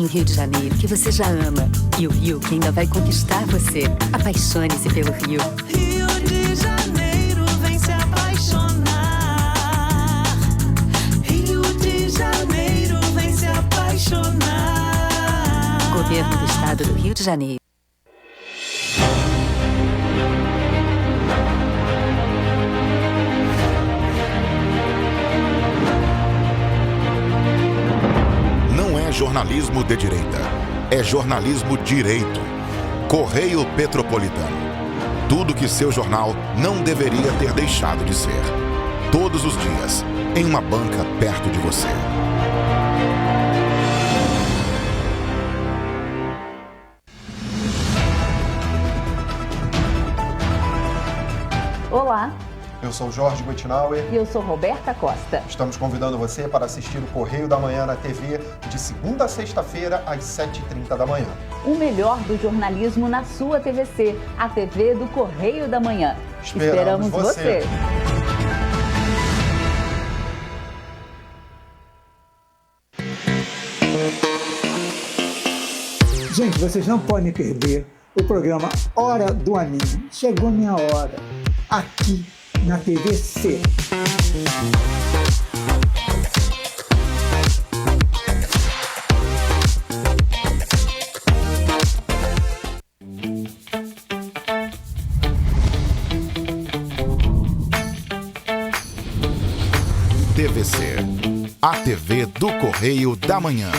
Rio de Janeiro que você já ama e o Rio que ainda vai conquistar você. Apaixone-se pelo Rio. Rio de Janeiro, vem se apaixonar. Rio de Janeiro, vem se apaixonar. Governo do Estado do Rio de Janeiro. Jornalismo de direita. É jornalismo direito. Correio Petropolitano. Tudo que seu jornal não deveria ter deixado de ser. Todos os dias, em uma banca perto de você. Olá, eu sou Jorge Buitnauer. E eu sou Roberta Costa. Estamos convidando você para assistir o Correio da Manhã na TV de segunda a sexta-feira, às 7h30 da manhã. O melhor do jornalismo na sua TVC, a TV do Correio da Manhã. Esperamos você! Gente, vocês não podem perder o programa Hora do Anime. Chegou minha hora. Aqui na TVC. TVC, a TV do Correio da Manhã.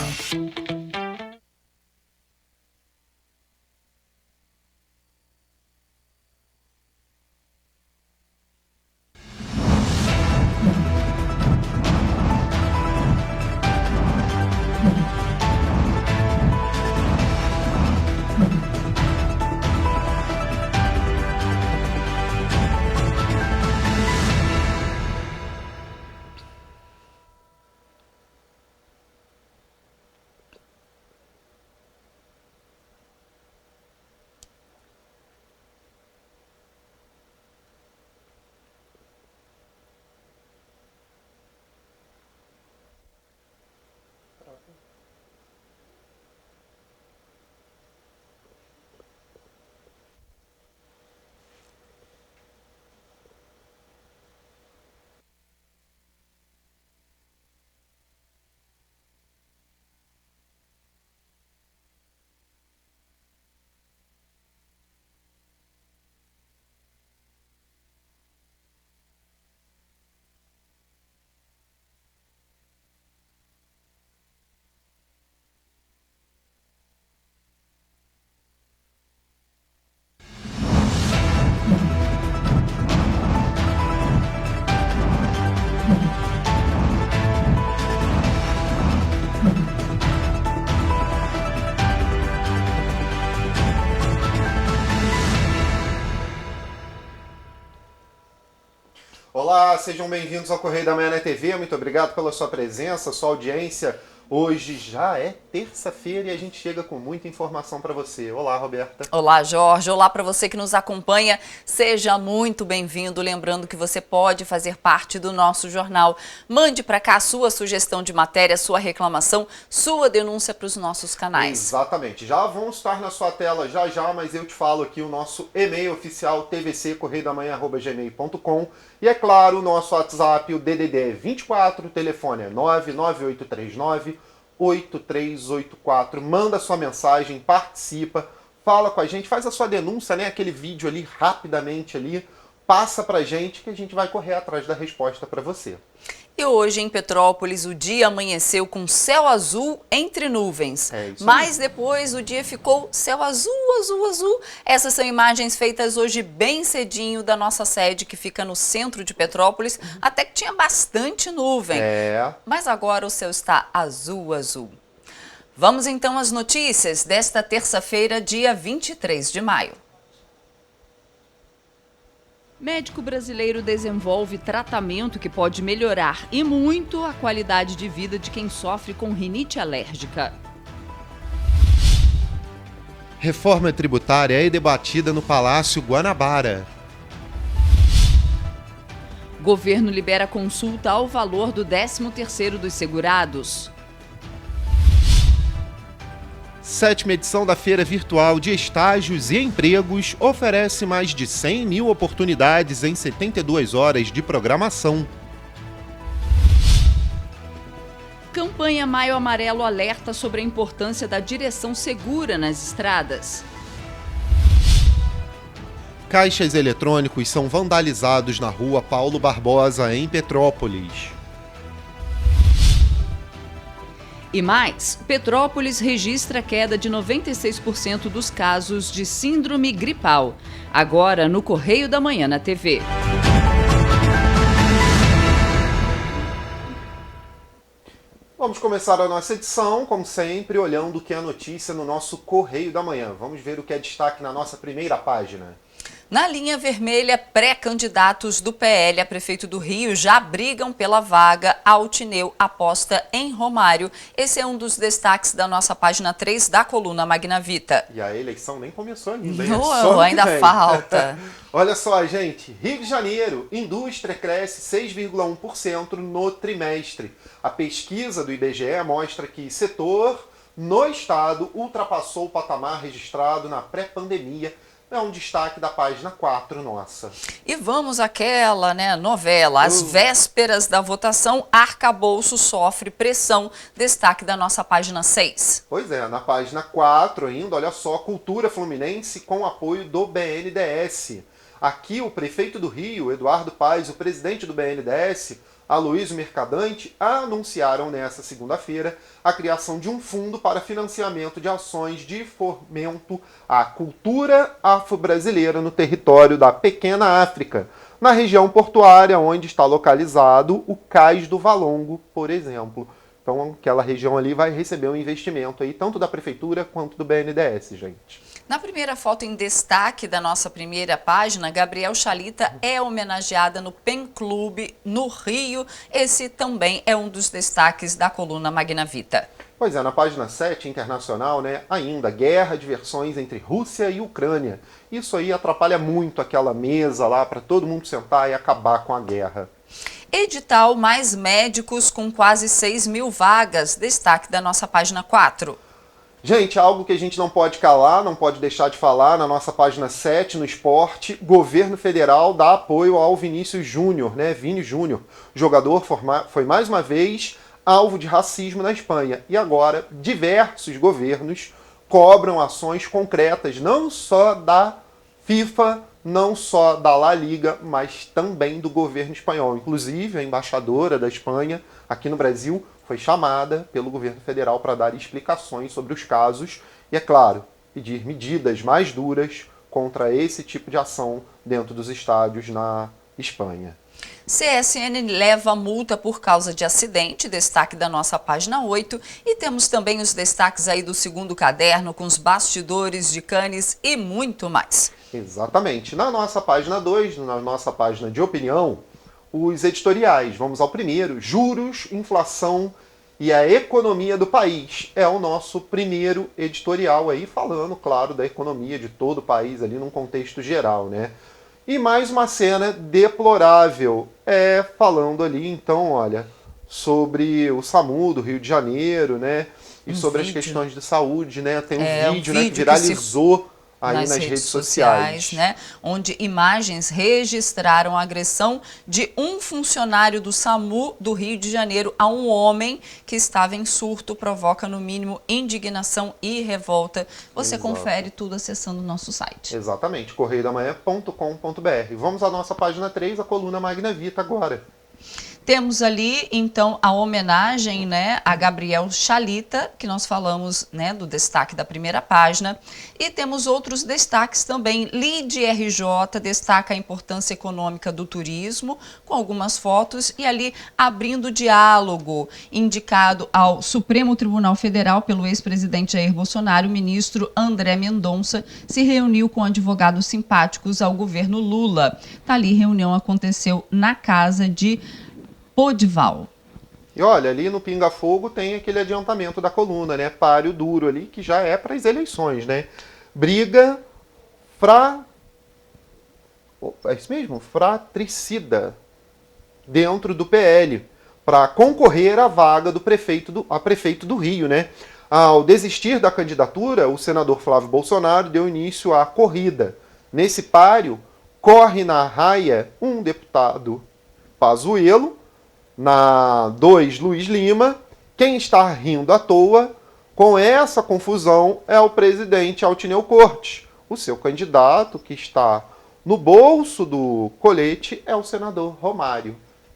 Olá, sejam bem-vindos ao Correio da Manhã na TV. Muito obrigado pela sua presença, sua audiência. Hoje já é terça-feira e a gente chega com muita informação para você. Olá, Roberta. Olá, Jorge. Olá para você que nos acompanha. Seja muito bem-vindo. Lembrando que você pode fazer parte do nosso jornal. Mande para cá a sua sugestão de matéria, sua reclamação, sua denúncia para os nossos canais. Exatamente. Já vão estar na sua tela já, mas eu te falo aqui o nosso e-mail oficial tvccorreiodamanhã@gmail.com e é claro, o nosso WhatsApp, o DDD 24, o telefone é 99839-8384. Manda sua mensagem, participa, fala com a gente, faz a sua denúncia, né? Aquele vídeo ali, rapidamente ali, passa pra gente que a gente vai correr atrás da resposta para você. E hoje em Petrópolis o dia amanheceu com céu azul entre nuvens, mas depois o dia ficou céu azul, azul, azul. Essas são imagens feitas hoje bem cedinho da nossa sede que fica no centro de Petrópolis, até que tinha bastante nuvem, mas agora o céu está azul, azul. Vamos então às notícias desta terça-feira, dia 23 de maio. Médico brasileiro desenvolve tratamento que pode melhorar e muito a qualidade de vida de quem sofre com rinite alérgica. Reforma tributária é debatida no Palácio Guanabara. Governo libera consulta ao valor do 13º dos segurados. 17ª edição da Feira Virtual de Estágios e Empregos oferece mais de 100 mil oportunidades em 72 horas de programação. Campanha Maio Amarelo alerta sobre a importância da direção segura nas estradas. Caixas eletrônicos são vandalizados na rua Paulo Barbosa, em Petrópolis. E mais, Petrópolis registra queda de 96% dos casos de síndrome gripal. Agora no Correio da Manhã na TV. Vamos começar a nossa edição, como sempre, olhando o que é notícia no nosso Correio da Manhã. Vamos ver o que é destaque na nossa primeira página. Na linha vermelha, pré-candidatos do PL a prefeito do Rio já brigam pela vaga. Altineu aposta em Romário. Esse é um dos destaques da nossa página 3 da coluna Magna Vita. E a eleição nem começou ainda, hein? Não, ainda falta. Olha só, gente. Rio de Janeiro, indústria cresce 6,1% no trimestre. A pesquisa do IBGE mostra que setor no estado ultrapassou o patamar registrado na pré-pandemia. É um destaque da página 4 nossa. E vamos àquela, novela. Às vésperas da votação, arcabouço sofre pressão. Destaque da nossa página 6. Pois é, na página 4 ainda, olha só, cultura fluminense com apoio do BNDES. Aqui o prefeito do Rio, Eduardo Paes, o presidente do BNDES, Aloysio Mercadante, anunciaram nesta segunda-feira a criação de um fundo para financiamento de ações de fomento à cultura afro-brasileira no território da Pequena África, na região portuária onde está localizado o Cais do Valongo, por exemplo. Então, aquela região ali vai receber um investimento aí, tanto da prefeitura quanto do BNDES, gente. Na primeira foto em destaque da nossa primeira página, Gabriel Chalita é homenageada no Pen Club no Rio. Esse também é um dos destaques da coluna Magna Vita. Pois é, na página 7, internacional, ainda, guerra de versões entre Rússia e Ucrânia. Isso aí atrapalha muito aquela mesa lá para todo mundo sentar e acabar com a guerra. Edital mais médicos com quase 6 mil vagas. Destaque da nossa página 4. Gente, algo que a gente não pode calar, não pode deixar de falar, na nossa página 7, no esporte, governo federal dá apoio ao Vinícius Júnior, Vini Júnior. O jogador foi mais uma vez alvo de racismo na Espanha. E agora, diversos governos cobram ações concretas, não só da FIFA, não só da La Liga, mas também do governo espanhol. Inclusive, a embaixadora da Espanha aqui no Brasil foi chamada pelo governo federal para dar explicações sobre os casos e, é claro, pedir medidas mais duras contra esse tipo de ação dentro dos estádios na Espanha. CSN leva multa por causa de acidente, destaque da nossa página 8. E temos também os destaques aí do segundo caderno, com os bastidores de Cannes e muito mais. Exatamente. Na nossa página 2, na nossa página de opinião, os editoriais. Vamos ao primeiro, juros, inflação e a economia do país. É o nosso primeiro editorial aí, falando, claro, da economia de todo o país ali num contexto geral, E mais uma cena deplorável, falando ali, então, olha, sobre o SAMU do Rio de Janeiro, e sobre as questões de saúde, Tem um vídeo, que viralizou aí nas redes sociais, onde imagens registraram a agressão de um funcionário do SAMU do Rio de Janeiro a um homem que estava em surto, provoca no mínimo indignação e revolta. Você confere tudo acessando o nosso site. Exatamente, correiodamanhã.com.br. Vamos à nossa página 3, a coluna Magna Vita agora. Temos ali, então, a homenagem a Gabriel Chalita, que nós falamos do destaque da primeira página. E temos outros destaques também. Lide RJ destaca a importância econômica do turismo, com algumas fotos. E ali, abrindo diálogo, indicado ao Supremo Tribunal Federal pelo ex-presidente Jair Bolsonaro, o ministro André Mendonça se reuniu com advogados simpáticos ao governo Lula. Ali, reunião aconteceu na casa de Podival. E olha, ali no Pinga Fogo tem aquele adiantamento da coluna, Páreo duro ali, que já é para as eleições, Briga é isso mesmo? Fratricida dentro do PL para concorrer à vaga do prefeito do Rio, Ao desistir da candidatura, o senador Flávio Bolsonaro deu início à corrida. Nesse páreo, corre na raia um deputado Pazuello, na 2, Luiz Lima. Quem está rindo à toa com essa confusão é o presidente Altineu Cortes. O seu candidato, que está no bolso do colete, é o senador Romário.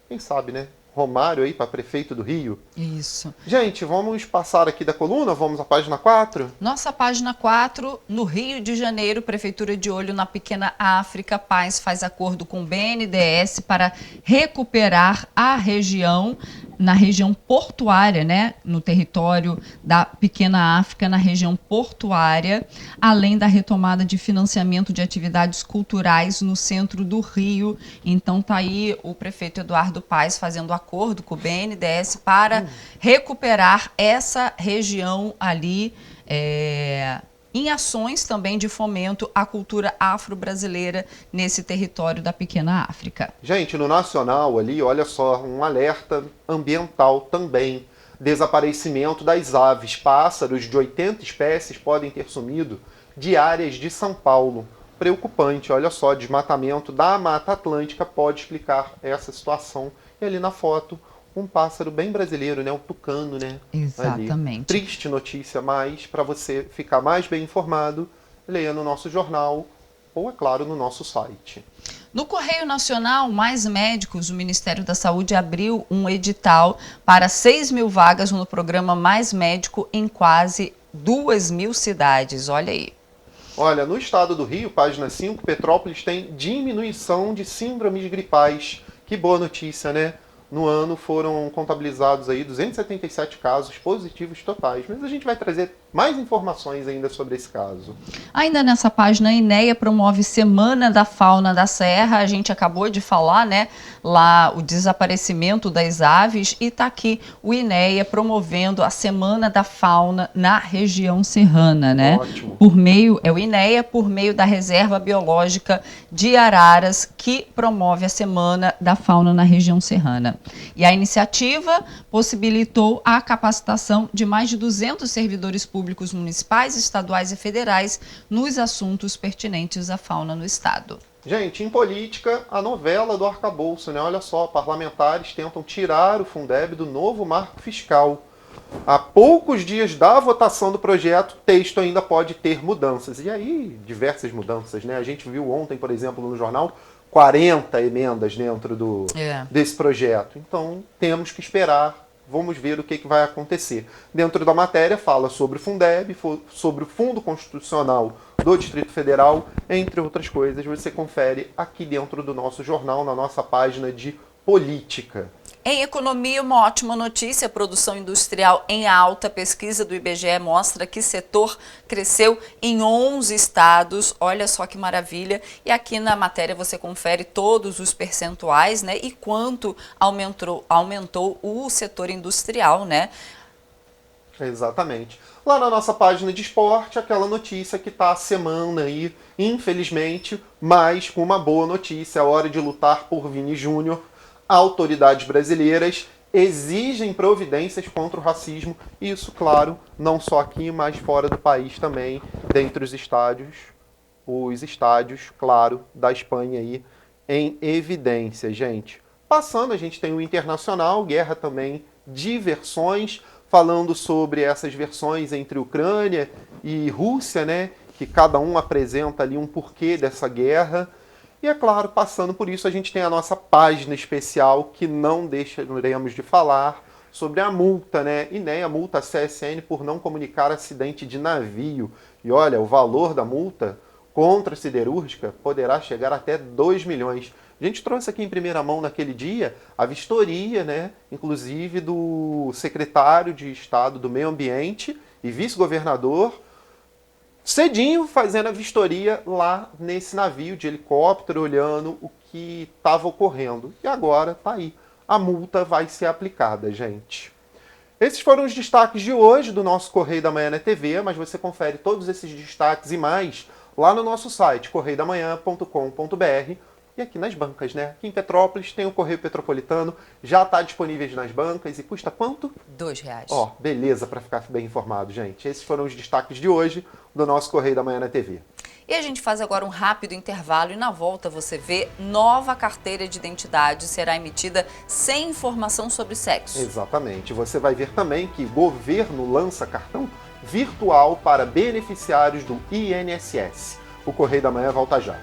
Quem sabe, né? Romário aí para prefeito do Rio. Isso. Gente, vamos passar aqui da coluna, vamos à página 4? Nossa página 4, no Rio de Janeiro, Prefeitura de olho na pequena África, Paz faz acordo com o BNDES para recuperar a região, na região portuária, né, no território da pequena África, na região portuária, além da retomada de financiamento de atividades culturais no centro do Rio. Então tá aí o prefeito Eduardo Paes fazendo acordo com o BNDES para recuperar essa região ali, em ações também de fomento à cultura afro-brasileira nesse território da pequena África. Gente, no Nacional ali, olha só, um alerta ambiental também. Desaparecimento das aves. Pássaros de 80 espécies podem ter sumido de áreas de São Paulo. Preocupante, olha só, desmatamento da Mata Atlântica pode explicar essa situação. E ali na foto, um pássaro bem brasileiro, né? Um tucano, né? Exatamente. Ali. Triste notícia, mas para você ficar mais bem informado, leia no nosso jornal ou, é claro, no nosso site. No Correio Nacional, Mais Médicos, o Ministério da Saúde abriu um edital para 6.000 vagas no programa Mais Médico em quase 2.000 cidades. Olha aí. Olha, no estado do Rio, página 5, Petrópolis tem diminuição de síndromes gripais. Que boa notícia, né? No ano foram contabilizados aí 277 casos positivos totais, mas a gente vai trazer mais informações ainda sobre esse caso. Ainda nessa página, a INEA promove Semana da Fauna da Serra. A gente acabou de falar, né, lá o desaparecimento das aves, e está aqui o INEA promovendo a Semana da Fauna na região serrana, né? Ótimo. O INEA, por meio da Reserva Biológica de Araras, que promove a Semana da Fauna na região serrana. E a iniciativa possibilitou a capacitação de mais de 200 servidores públicos municipais, estaduais e federais nos assuntos pertinentes à fauna no estado. Gente, em política, a novela do arcabouço, né? Olha só, parlamentares tentam tirar o Fundeb do novo marco fiscal. Há poucos dias da votação do projeto, o texto ainda pode ter mudanças. E aí, diversas mudanças, né? A gente viu ontem, por exemplo, no jornal, 40 emendas dentro desse projeto. Então, temos que esperar, vamos ver o que vai acontecer. Dentro da matéria, fala sobre o Fundeb, sobre o Fundo Constitucional do Distrito Federal, entre outras coisas. Você confere aqui dentro do nosso jornal, na nossa página de política. Em economia, uma ótima notícia: a produção industrial em alta. Pesquisa do IBGE mostra que o setor cresceu em 11 estados. Olha só que maravilha. E aqui na matéria você confere todos os percentuais, né? E quanto aumentou o setor industrial, né? Exatamente. Lá na nossa página de esporte, aquela notícia que está a semana aí, infelizmente, mas com uma boa notícia: é hora de lutar por Vini Júnior. Autoridades brasileiras exigem providências contra o racismo, isso, claro, não só aqui, mas fora do país também, dentre os estádios, claro, da Espanha aí, em evidência, gente. Passando, a gente tem o Internacional, guerra também de versões, falando sobre essas versões entre Ucrânia e Rússia, né, que cada um apresenta ali um porquê dessa guerra. E, é claro, passando por isso, a gente tem a nossa página especial, que não deixaremos de falar, sobre a multa, né? INEA multa a CSN por não comunicar acidente de navio. E olha, o valor da multa contra a siderúrgica poderá chegar até 2 milhões. A gente trouxe aqui em primeira mão naquele dia a vistoria, né? Inclusive do secretário de Estado do Meio Ambiente e vice-governador, cedinho fazendo a vistoria lá nesse navio de helicóptero, olhando o que estava ocorrendo. E agora tá aí, a multa vai ser aplicada, gente. Esses foram os destaques de hoje do nosso Correio da Manhã na TV, mas você confere todos esses destaques e mais lá no nosso site, correiodamanhã.com.br, e aqui nas bancas, né? Aqui em Petrópolis tem o Correio Petropolitano, já está disponível nas bancas e custa quanto? R$2. Ó, beleza, para ficar bem informado, gente. Esses foram os destaques de hoje do nosso Correio da Manhã na TV. E a gente faz agora um rápido intervalo e na volta você vê nova carteira de identidade será emitida sem informação sobre sexo. Exatamente. Você vai ver também que o governo lança cartão virtual para beneficiários do INSS. O Correio da Manhã volta já.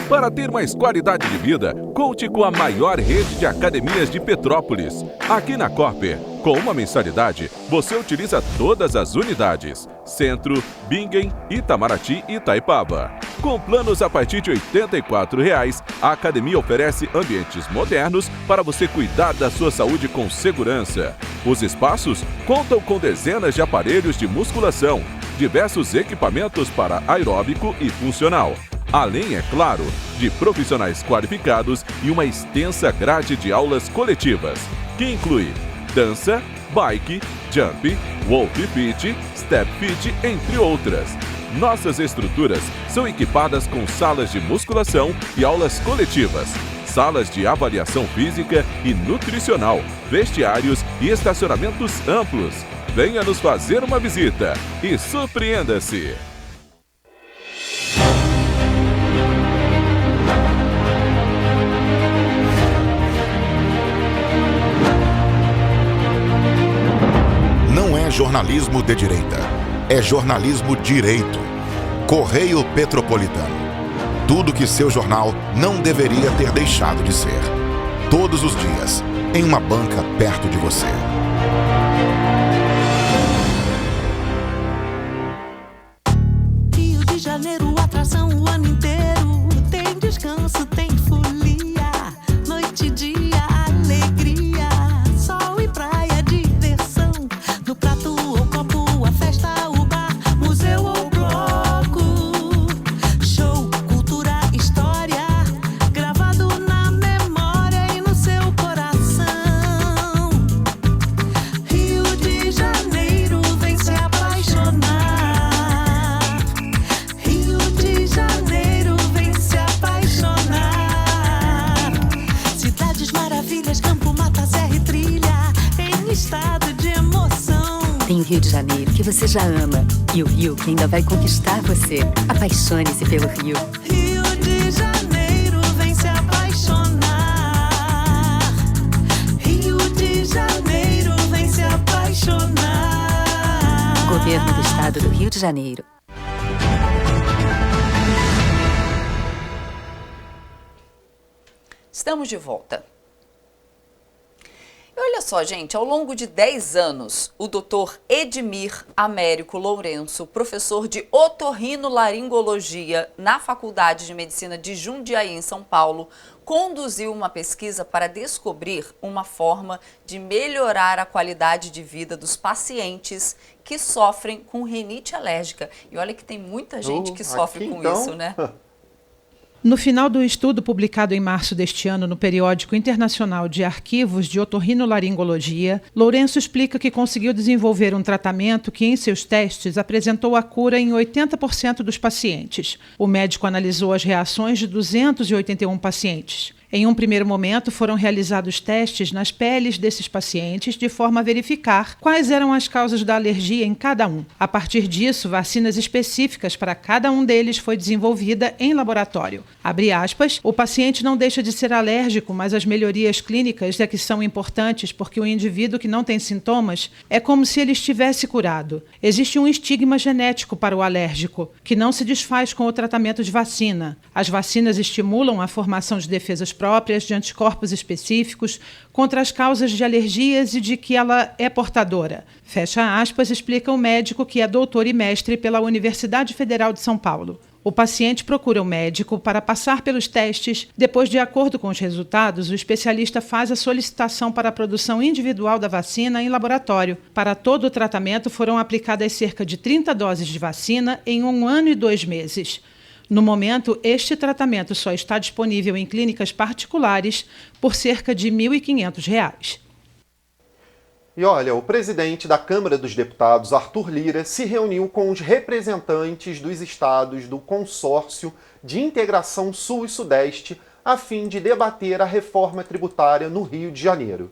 Para ter mais qualidade de vida, conte com a maior rede de academias de Petrópolis. Aqui na Cooper, com uma mensalidade, você utiliza todas as unidades: Centro, Bingen, Itamaraty e Itaipava. Com planos a partir de R$ 84,00, a academia oferece ambientes modernos para você cuidar da sua saúde com segurança. Os espaços contam com dezenas de aparelhos de musculação, diversos equipamentos para aeróbico e funcional. Além, é claro, de profissionais qualificados e uma extensa grade de aulas coletivas, que inclui dança, bike, jump, wolf fit, step fit, entre outras. Nossas estruturas são equipadas com salas de musculação e aulas coletivas, salas de avaliação física e nutricional, vestiários e estacionamentos amplos. Venha nos fazer uma visita e surpreenda-se! Não é jornalismo de direita, é jornalismo direito. Correio Petropolitano. Tudo que seu jornal não deveria ter deixado de ser. Todos os dias, em uma banca perto de você. Rio de Janeiro, atração o ano inteiro. Tem descanso, tem folia. Noite e dia, alegria. Sol e praia, diversão. No prato ou copo, a festa, o bar, museu ou bloco. Show, cultura, história. Gravado na memória e no seu coração. Rio de Janeiro, vem se apaixonar. Rio de Janeiro, vem se apaixonar. Cidades maravilhas, campo, mata, serra e trilha, em estado de emoção. Tem o Rio de Janeiro que você já ama e o Rio que ainda vai conquistar você. Apaixone-se pelo Rio. Rio de Janeiro, vem se apaixonar. Rio de Janeiro, vem se apaixonar. Governo do Estado do Rio de Janeiro. Estamos de volta. E olha só, gente, ao longo de 10 anos, o Dr. Edmir Américo Lourenço, professor de otorrinolaringologia na Faculdade de Medicina de Jundiaí, em São Paulo, conduziu uma pesquisa para descobrir uma forma de melhorar a qualidade de vida dos pacientes que sofrem com rinite alérgica. E olha que tem muita gente que sofre com então, isso, né? No final do estudo publicado em março deste ano no Periódico Internacional de Arquivos de Otorrinolaringologia, Lourenço explica que conseguiu desenvolver um tratamento que, em seus testes, apresentou a cura em 80% dos pacientes. O médico analisou as reações de 281 pacientes. Em um primeiro momento, foram realizados testes nas peles desses pacientes de forma a verificar quais eram as causas da alergia em cada um. A partir disso, vacinas específicas para cada um deles foi desenvolvida em laboratório. Abre aspas, o paciente não deixa de ser alérgico, mas as melhorias clínicas é que são importantes porque o indivíduo que não tem sintomas é como se ele estivesse curado. Existe um estigma genético para o alérgico, que não se desfaz com o tratamento de vacina. As vacinas estimulam a formação de defesas próprias de anticorpos específicos contra as causas de alergias e de que ela é portadora. Fecha aspas, explica o médico que é doutor e mestre pela Universidade Federal de São Paulo. O paciente procura o médico para passar pelos testes. Depois, de acordo com os resultados, o especialista faz a solicitação para a produção individual da vacina em laboratório. Para todo o tratamento foram aplicadas cerca de 30 doses de vacina em 1 ano e 2 meses. No momento, este tratamento só está disponível em clínicas particulares por cerca de R$ 1.500. E olha, o presidente da Câmara dos Deputados, Arthur Lira, se reuniu com os representantes dos estados do Consórcio de Integração Sul e Sudeste a fim de debater a reforma tributária no Rio de Janeiro.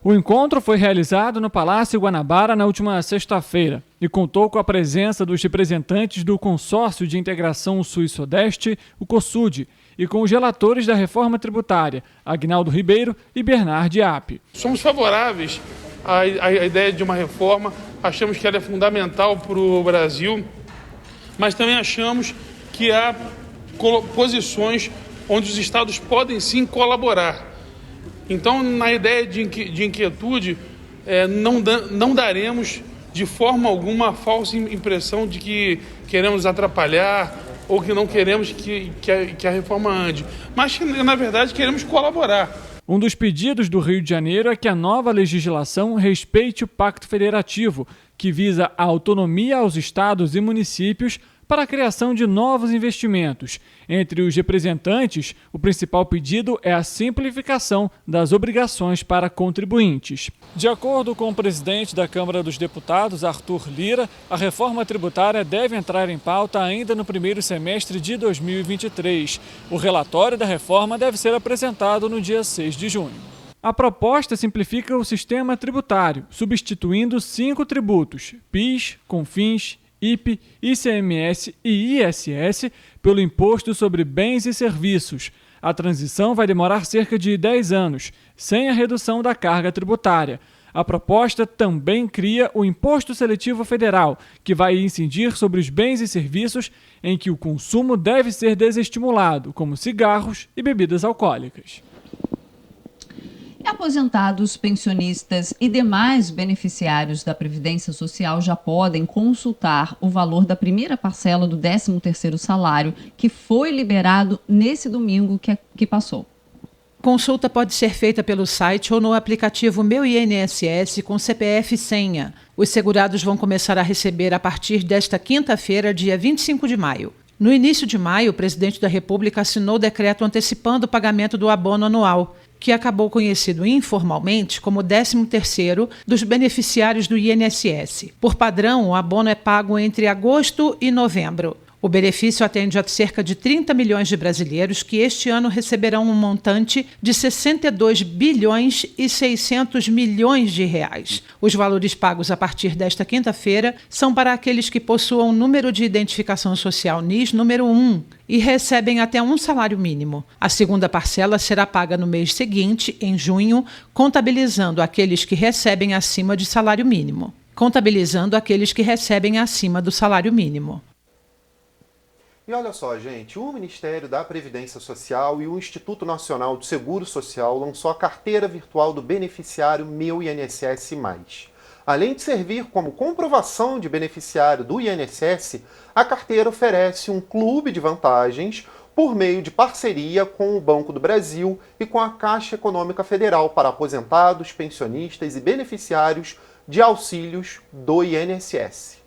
O encontro foi realizado no Palácio Guanabara na última sexta-feira e contou com a presença dos representantes do Consórcio de Integração Sul e Sudeste, o COSUD, e com os relatores da reforma tributária, Agnaldo Ribeiro e Bernard App. Somos favoráveis à ideia de uma reforma, achamos que ela é fundamental para o Brasil, mas também achamos que há posições onde os estados podem sim colaborar. Então, na ideia de inquietude, não daremos de forma alguma a falsa impressão de que queremos atrapalhar ou que não queremos que a reforma ande, mas que, na verdade, queremos colaborar. Um dos pedidos do Rio de Janeiro é que a nova legislação respeite o Pacto Federativo, que visa a autonomia aos estados e municípios para a criação de novos investimentos. Entre os representantes, o principal pedido é a simplificação das obrigações para contribuintes. De acordo com o presidente da Câmara dos Deputados, Arthur Lira, a reforma tributária deve entrar em pauta ainda no primeiro semestre de 2023. O relatório da reforma deve ser apresentado no dia 6 de junho. A proposta simplifica o sistema tributário, substituindo 5 tributos: PIS, CONFINS, IPI, ICMS e ISS pelo Imposto sobre Bens e Serviços. A transição vai demorar cerca de 10 anos, sem a redução da carga tributária. A proposta também cria o Imposto Seletivo Federal, que vai incidir sobre os bens e serviços em que o consumo deve ser desestimulado, como cigarros e bebidas alcoólicas. Aposentados, pensionistas e demais beneficiários da Previdência Social já podem consultar o valor da primeira parcela do 13º salário, que foi liberado nesse domingo que passou. Consulta pode ser feita pelo site ou no aplicativo Meu INSS com CPF e senha. Os segurados vão começar a receber a partir desta quinta-feira, dia 25 de maio. No início de maio, o presidente da República assinou o decreto antecipando o pagamento do abono anual, que acabou conhecido informalmente como 13º dos beneficiários do INSS. Por padrão, o abono é pago entre agosto e novembro. O benefício atende a cerca de 30 milhões de brasileiros que este ano receberão um montante de 62 bilhões e 600 milhões de reais. Os valores pagos a partir desta quinta-feira são para aqueles que possuam número de identificação social NIS número 1 e recebem até um salário mínimo. A segunda parcela será paga no mês seguinte, em junho, contabilizando aqueles que recebem acima de salário mínimo. Contabilizando aqueles que recebem acima do salário mínimo. E olha só, gente, o Ministério da Previdência Social e o Instituto Nacional do Seguro Social lançou a carteira virtual do beneficiário Meu INSS+. Além de servir como comprovação de beneficiário do INSS, a carteira oferece um clube de vantagens por meio de parceria com o Banco do Brasil e com a Caixa Econômica Federal para aposentados, pensionistas e beneficiários de auxílios do INSS.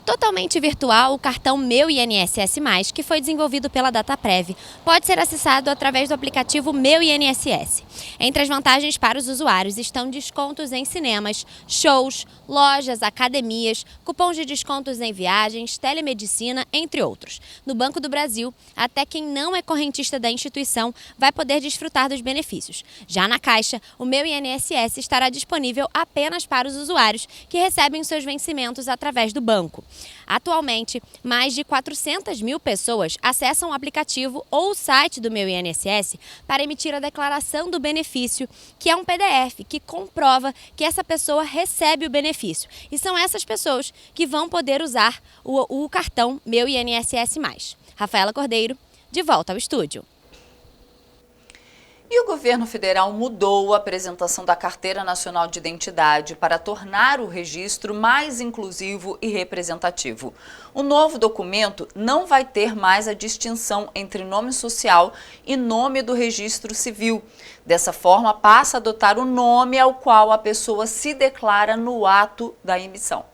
Totalmente virtual, o cartão Meu INSS+, que foi desenvolvido pela Dataprev, pode ser acessado através do aplicativo Meu INSS. Entre as vantagens para os usuários estão descontos em cinemas, shows, lojas, academias, cupons de descontos em viagens, telemedicina, entre outros. No Banco do Brasil, até quem não é correntista da instituição vai poder desfrutar dos benefícios. Já na Caixa, o Meu INSS estará disponível apenas para os usuários que recebem seus vencimentos através do banco. Atualmente, mais de 400 mil pessoas acessam o aplicativo ou o site do Meu INSS para emitir a declaração do benefício, que é um PDF que comprova que essa pessoa recebe o benefício. E são essas pessoas que vão poder usar o cartão Meu INSS+. Rafaela Cordeiro, de volta ao estúdio. E o governo federal mudou a apresentação da Carteira Nacional de Identidade para tornar o registro mais inclusivo e representativo. O novo documento não vai ter mais a distinção entre nome social e nome do registro civil. Dessa forma, passa a adotar o nome ao qual a pessoa se declara no ato da emissão.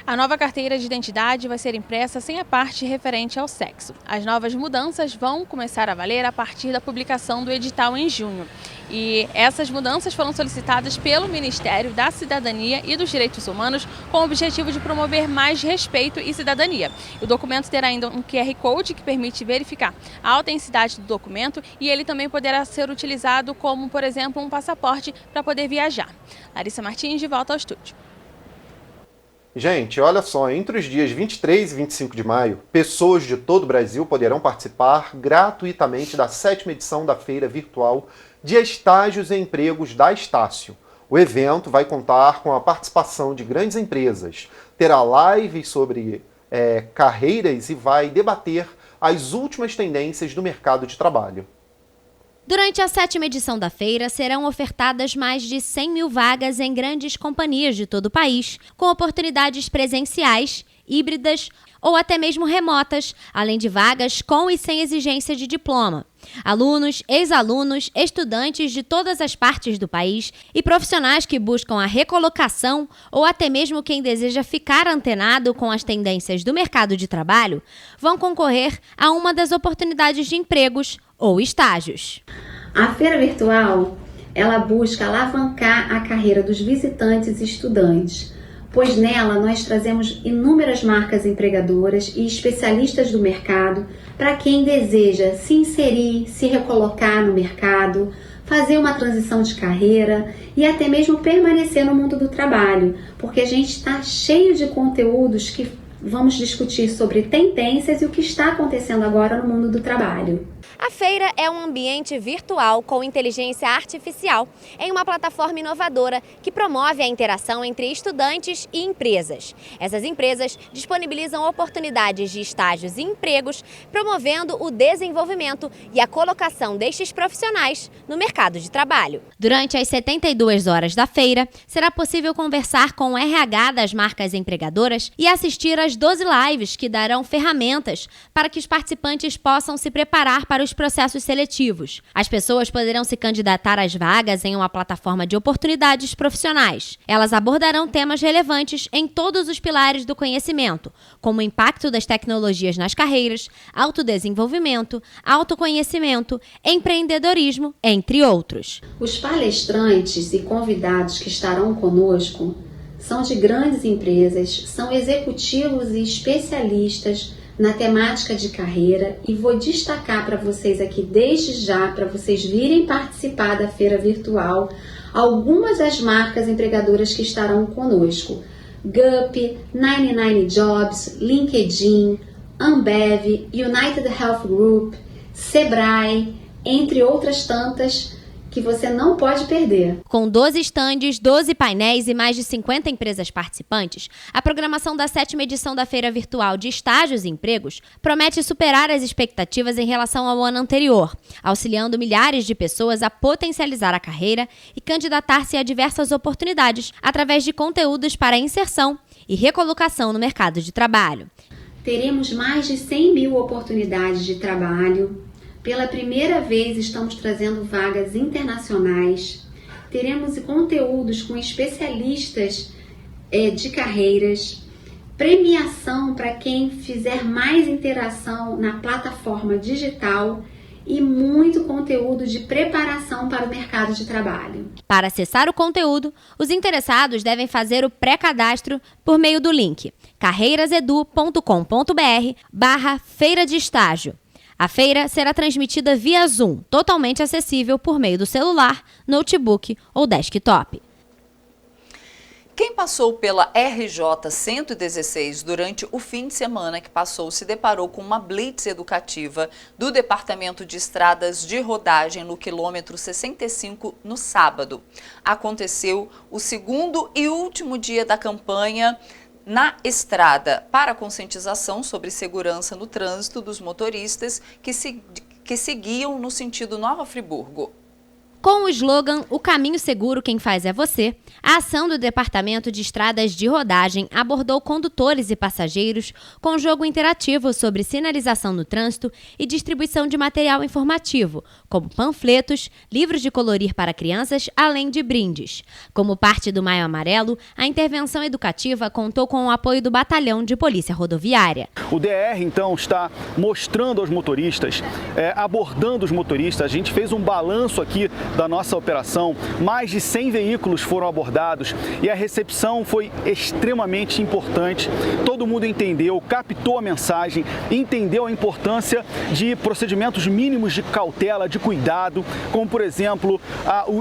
A nova carteira de identidade vai ser impressa sem a parte referente ao sexo. As novas mudanças vão começar a valer a partir da publicação do edital em junho. E essas mudanças foram solicitadas pelo Ministério da Cidadania e dos Direitos Humanos com o objetivo de promover mais respeito e cidadania. O documento terá ainda um QR Code que permite verificar a autenticidade do documento e ele também poderá ser utilizado como, por exemplo, um passaporte para poder viajar. Larissa Martins, de volta ao estúdio. Gente, olha só, entre os dias 23 e 25 de maio, pessoas de todo o Brasil poderão participar gratuitamente da 7ª edição da Feira Virtual de Estágios e Empregos da Estácio. O evento vai contar com a participação de grandes empresas, terá lives sobre carreiras e vai debater as últimas tendências do mercado de trabalho. Durante a 7ª edição da feira, serão ofertadas mais de 100 mil vagas em grandes companhias de todo o país, com oportunidades presenciais, híbridas ou até mesmo remotas, além de vagas com e sem exigência de diploma. Alunos, ex-alunos, estudantes de todas as partes do país e profissionais que buscam a recolocação ou até mesmo quem deseja ficar antenado com as tendências do mercado de trabalho vão concorrer a uma das oportunidades de empregos ou estágios. A feira virtual, ela busca alavancar a carreira dos visitantes e estudantes, pois nela nós trazemos inúmeras marcas empregadoras e especialistas do mercado para quem deseja se inserir, se recolocar no mercado, fazer uma transição de carreira e até mesmo permanecer no mundo do trabalho, porque a gente está cheio de conteúdos que vamos discutir sobre tendências e o que está acontecendo agora no mundo do trabalho. A feira é um ambiente virtual com inteligência artificial em uma plataforma inovadora que promove a interação entre estudantes e empresas. Essas empresas disponibilizam oportunidades de estágios e empregos, promovendo o desenvolvimento e a colocação destes profissionais no mercado de trabalho. Durante as 72 horas da feira, será possível conversar com o RH das marcas empregadoras e assistir às 12 lives que darão ferramentas para que os participantes possam se preparar para os processos seletivos. As pessoas poderão se candidatar às vagas em uma plataforma de oportunidades profissionais. Elas abordarão temas relevantes em todos os pilares do conhecimento, como o impacto das tecnologias nas carreiras, autodesenvolvimento, autoconhecimento, empreendedorismo, entre outros. Os palestrantes e convidados que estarão conosco são de grandes empresas, são executivos e especialistas na temática de carreira e vou destacar para vocês aqui desde já, para vocês virem participar da feira virtual, algumas das marcas empregadoras que estarão conosco. GUP, 99 Jobs, LinkedIn, Ambev, United Health Group, Sebrae, entre outras tantas que você não pode perder. Com 12 estandes, 12 painéis e mais de 50 empresas participantes, a programação da 7ª edição da Feira Virtual de Estágios e Empregos promete superar as expectativas em relação ao ano anterior, auxiliando milhares de pessoas a potencializar a carreira e candidatar-se a diversas oportunidades através de conteúdos para inserção e recolocação no mercado de trabalho. Teremos mais de 100 mil oportunidades de trabalho. Pela primeira vez estamos trazendo vagas internacionais, teremos conteúdos com especialistas de carreiras, premiação para quem fizer mais interação na plataforma digital e muito conteúdo de preparação para o mercado de trabalho. Para acessar o conteúdo, os interessados devem fazer o pré-cadastro por meio do link carreirasedu.com.br/feira de estágio. A feira será transmitida via Zoom, totalmente acessível por meio do celular, notebook ou desktop. Quem passou pela RJ 116 durante o fim de semana que passou se deparou com uma blitz educativa do Departamento de Estradas de Rodagem no quilômetro 65 no sábado. Aconteceu o segundo e último dia da campanha na estrada para conscientização sobre segurança no trânsito dos motoristas que seguiam no sentido Nova Friburgo. Com o slogan "O caminho seguro quem faz é você", a ação do Departamento de Estradas de Rodagem abordou condutores e passageiros com jogo interativo sobre sinalização no trânsito e distribuição de material informativo, como panfletos, livros de colorir para crianças, além de brindes. Como parte do Maio Amarelo, a intervenção educativa contou com o apoio do Batalhão de Polícia Rodoviária. O DR, então, está mostrando aos motoristas, abordando os motoristas. A gente fez um balanço aqui da nossa operação, mais de 100 veículos foram abordados e a recepção foi extremamente importante. Todo mundo entendeu, captou a mensagem, entendeu a importância de procedimentos mínimos de cautela, de cuidado, como, por exemplo,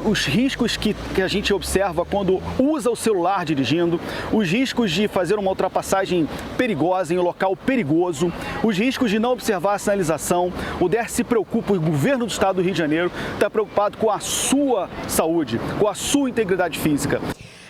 os riscos que a gente observa quando usa o celular dirigindo, os riscos de fazer uma ultrapassagem perigosa em um local perigoso, os riscos de não observar a sinalização. O DR se preocupa, o governo do estado do Rio de Janeiro está preocupado com a sua saúde, com a sua integridade física.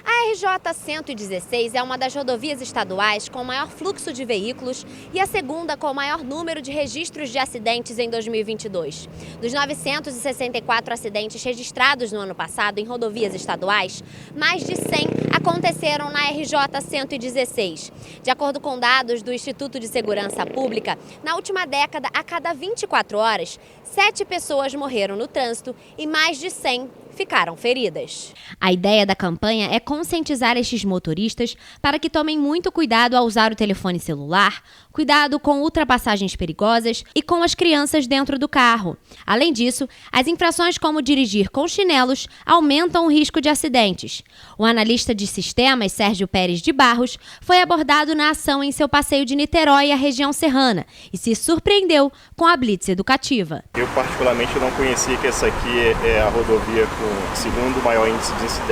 A RJ-116 é uma das rodovias estaduais com o maior fluxo de veículos e a segunda com o maior número de registros de acidentes em 2022. Dos 964 acidentes registrados no ano passado em rodovias estaduais, mais de 100 aconteceram na RJ-116. De acordo com dados do Instituto de Segurança Pública, na última década, a cada 24 horas, 7 pessoas morreram no trânsito e mais de 100 ficaram feridas. A ideia da campanha é conscientizar estes motoristas para que tomem muito cuidado ao usar o telefone celular, cuidado com ultrapassagens perigosas e com as crianças dentro do carro. Além disso, as infrações como dirigir com chinelos aumentam o risco de acidentes. O analista de sistemas, Sérgio Pérez de Barros, foi abordado na ação em seu passeio de Niterói e a região serrana e se surpreendeu com a blitz educativa. Eu particularmente não conhecia que essa aqui é a rodovia com o segundo maior índice de incidente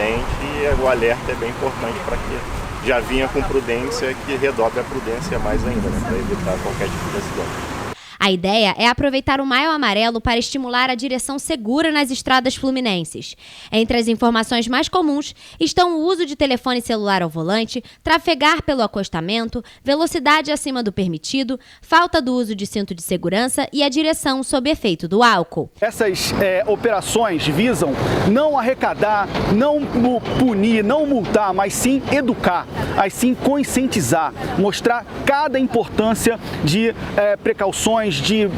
e o alerta é bem importante para que já vinha com prudência, que redobre a prudência mais ainda, né, para evitar qualquer tipo de acidente. A ideia é aproveitar o Maio Amarelo para estimular a direção segura nas estradas fluminenses. Entre as informações mais comuns estão o uso de telefone celular ao volante, trafegar pelo acostamento, velocidade acima do permitido, falta do uso de cinto de segurança e a direção sob efeito do álcool. Essas operações visam não arrecadar, não punir, não multar, mas sim educar, mas sim conscientizar, mostrar cada importância de precauções, de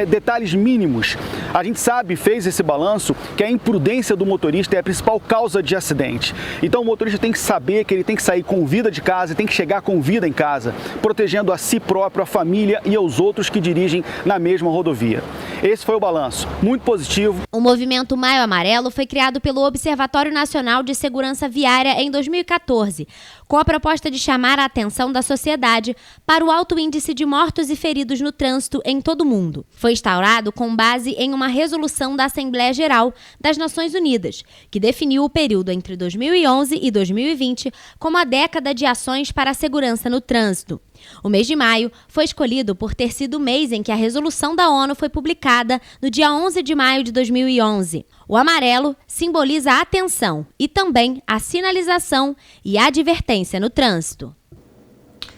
detalhes mínimos. A gente sabe, fez esse balanço, que a imprudência do motorista é a principal causa de acidente. Então o motorista tem que saber que ele tem que sair com vida de casa, tem que chegar com vida em casa, protegendo a si próprio, a família e aos outros que dirigem na mesma rodovia. Esse foi o balanço, muito positivo. O movimento Maio Amarelo foi criado pelo Observatório Nacional de Segurança Viária em 2014, com a proposta de chamar a atenção da sociedade para o alto índice de mortos e feridos no trânsito em todo o mundo. Foi instaurado com base em uma resolução da Assembleia Geral das Nações Unidas, que definiu o período entre 2011 e 2020 como a década de ações para a segurança no trânsito. O mês de maio foi escolhido por ter sido o mês em que a resolução da ONU foi publicada no dia 11 de maio de 2011. O amarelo simboliza a atenção e também a sinalização e a advertência no trânsito.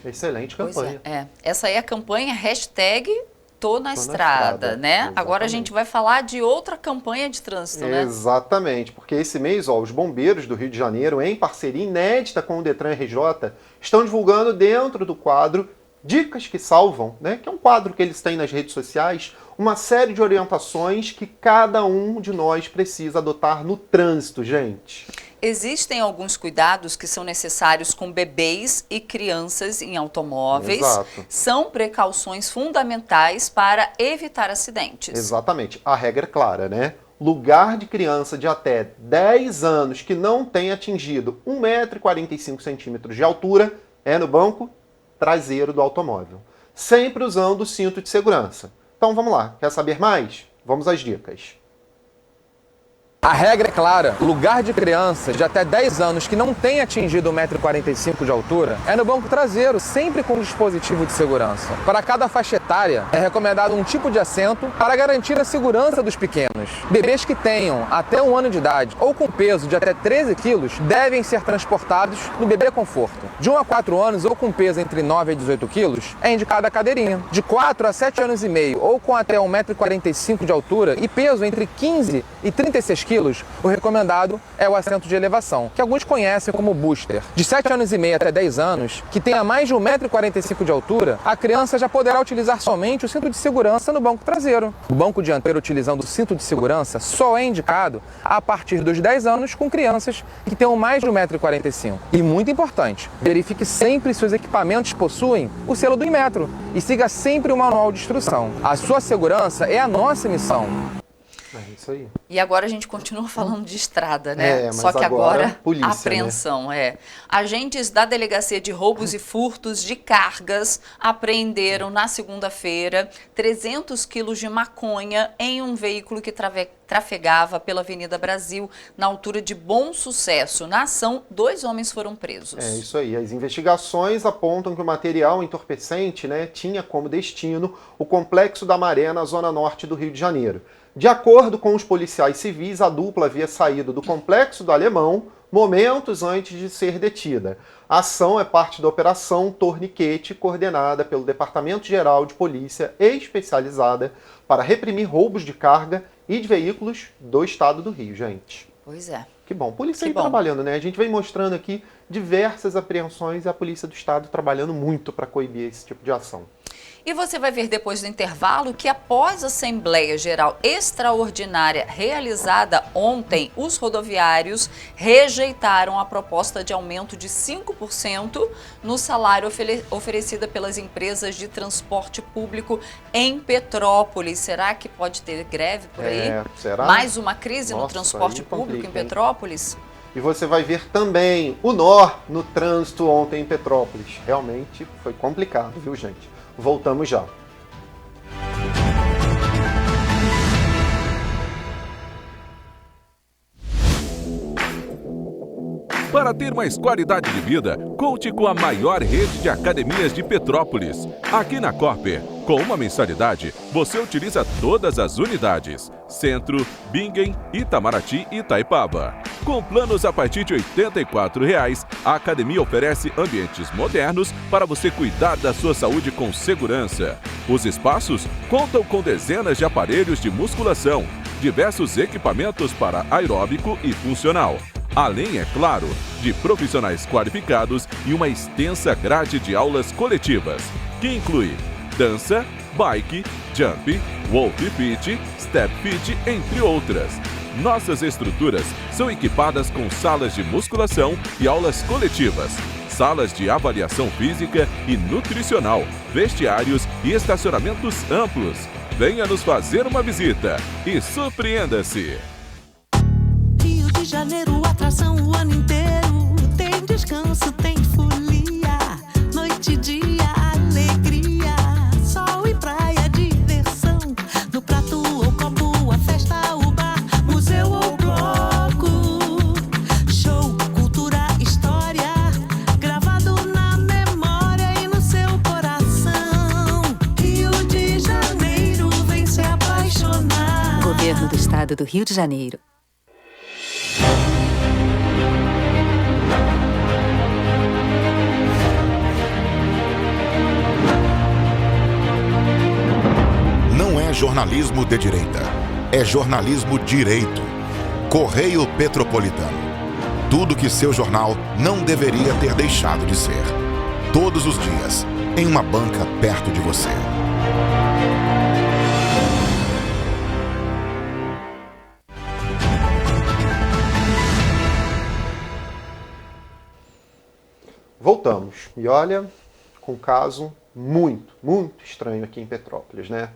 Excelente campanha. Essa aí é a campanha Tô na estrada, né? Exatamente. Agora a gente vai falar de outra campanha de trânsito, né? Exatamente, porque esse mês, os bombeiros do Rio de Janeiro, em parceria inédita com o Detran RJ, estão divulgando dentro do quadro Dicas que Salvam, né? Que é um quadro que eles têm nas redes sociais, uma série de orientações que cada um de nós precisa adotar no trânsito, gente. Existem alguns cuidados que são necessários com bebês e crianças em automóveis. Exato. São precauções fundamentais para evitar acidentes. Exatamente. A regra é clara, né? Lugar de criança de até 10 anos que não tem atingido 1,45 m de altura é no banco traseiro do automóvel. Sempre usando o cinto de segurança. Então vamos lá. Quer saber mais? Vamos às dicas. A regra é clara, lugar de crianças de até 10 anos que não tem atingido 1,45 m de altura é no banco traseiro, sempre com dispositivo de segurança. Para cada faixa etária, é recomendado um tipo de assento para garantir a segurança dos pequenos. Bebês que tenham até 1 ano de idade ou com peso de até 13 quilos devem ser transportados no bebê conforto. De 1 a 4 anos ou com peso entre 9 a 18 quilos, é indicada a cadeirinha. De 4 a 7 anos e meio ou com até 1,45 m de altura e peso entre 15 e 36 quilos, quilos, o recomendado é o assento de elevação, que alguns conhecem como booster. De 7 anos e meio até 10 anos, que tenha mais de 1,45 m de altura, a criança já poderá utilizar somente o cinto de segurança no banco traseiro. O banco dianteiro utilizando o cinto de segurança só é indicado a partir dos 10 anos com crianças que tenham mais de 1,45 m. E muito importante, verifique sempre se os equipamentos possuem o selo do Inmetro e siga sempre o manual de instrução. A sua segurança é a nossa missão. É isso aí. E agora a gente continua falando de estrada, né? Mas só que agora polícia, apreensão, né? Agentes da Delegacia de Roubos e Furtos de Cargas apreenderam na segunda-feira 300 quilos de maconha em um veículo que trafegava pela Avenida Brasil, na altura de Bom Sucesso. Na ação, 2 homens foram presos. É isso aí. As investigações apontam que o material entorpecente, né, tinha como destino o Complexo da Maré, na zona norte do Rio de Janeiro. De acordo com os policiais civis, a dupla havia saído do Complexo do Alemão momentos antes de ser detida. A ação é parte da Operação Torniquete, coordenada pelo Departamento Geral de Polícia Especializada para reprimir roubos de carga e de veículos do estado do Rio, gente. Pois é. Que bom. Polícia aí trabalhando, né? A gente vem mostrando aqui diversas apreensões e a Polícia do Estado trabalhando muito para coibir esse tipo de ação. E você vai ver depois do intervalo que após a Assembleia Geral Extraordinária realizada ontem, os rodoviários rejeitaram a proposta de aumento de 5% no salário oferecida pelas empresas de transporte público em Petrópolis. Será que pode ter greve por aí? Será? Mais uma crise no transporte público em Petrópolis? E você vai ver também o nó no trânsito ontem em Petrópolis. Realmente foi complicado, viu, gente? Voltamos já. Para ter mais qualidade de vida, conte com a maior rede de academias de Petrópolis. Aqui na Corper, com uma mensalidade, você utiliza todas as unidades: Centro, Bingen, Itamaraty e Itaipava. Com planos a partir de R$ 84,00, a academia oferece ambientes modernos para você cuidar da sua saúde com segurança. Os espaços contam com dezenas de aparelhos de musculação, diversos equipamentos para aeróbico e funcional. Além, é claro, de profissionais qualificados e uma extensa grade de aulas coletivas, que inclui dança, bike, jump, wall fit, step fit, entre outras. Nossas estruturas são equipadas com salas de musculação e aulas coletivas, salas de avaliação física e nutricional, vestiários e estacionamentos amplos. Venha nos fazer uma visita e surpreenda-se! Rio de Janeiro, atração o ano inteiro. Tem descanso, tem folia, noite e dia, alegria, sol e praia, diversão. No prato ou copo, a festa, o bar, museu ou bloco. Show, cultura, história, gravado na memória e no seu coração. Rio de Janeiro, vem se apaixonar. Governo do Estado do Rio de Janeiro. Não é jornalismo de direita, é jornalismo direito. Correio Petropolitano. Tudo que seu jornal não deveria ter deixado de ser. Todos os dias, em uma banca perto de você. Voltamos. E olha, com um caso muito estranho aqui em Petrópolis, né?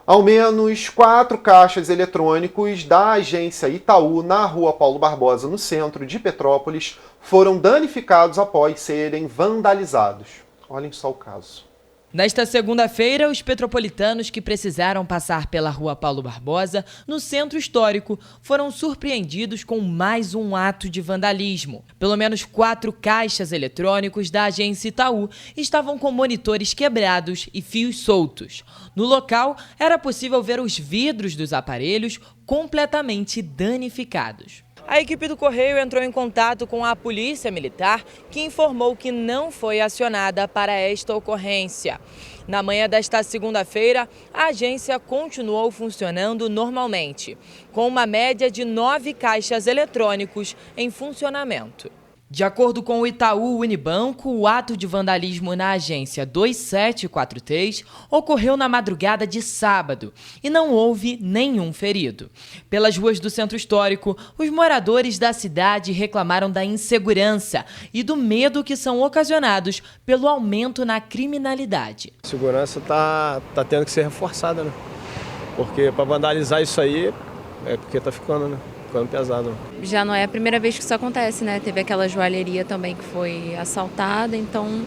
Ao menos 4 caixas eletrônicos da agência Itaú, na rua Paulo Barbosa, no centro de Petrópolis, foram danificados após serem vandalizados. Olhem só o caso. Nesta segunda-feira, os petropolitanos que precisaram passar pela rua Paulo Barbosa, no centro histórico, foram surpreendidos com mais um ato de vandalismo. Pelo menos 4 caixas eletrônicos da agência Itaú estavam com monitores quebrados e fios soltos. No local, era possível ver os vidros dos aparelhos completamente danificados. A equipe do Correio entrou em contato com a Polícia Militar, que informou que não foi acionada para esta ocorrência. Na manhã desta segunda-feira, a agência continuou funcionando normalmente, com uma média de 9 caixas eletrônicos em funcionamento. De acordo com o Itaú Unibanco, o ato de vandalismo na agência 2743 ocorreu na madrugada de sábado e não houve nenhum ferido. Pelas ruas do Centro Histórico, os moradores da cidade reclamaram da insegurança e do medo que são ocasionados pelo aumento na criminalidade. A segurança tá tendo que ser reforçada, né? Porque para vandalizar isso aí é porque tá ficando pesado. Já não é a primeira vez que isso acontece, né? Teve aquela joalheria também que foi assaltada, então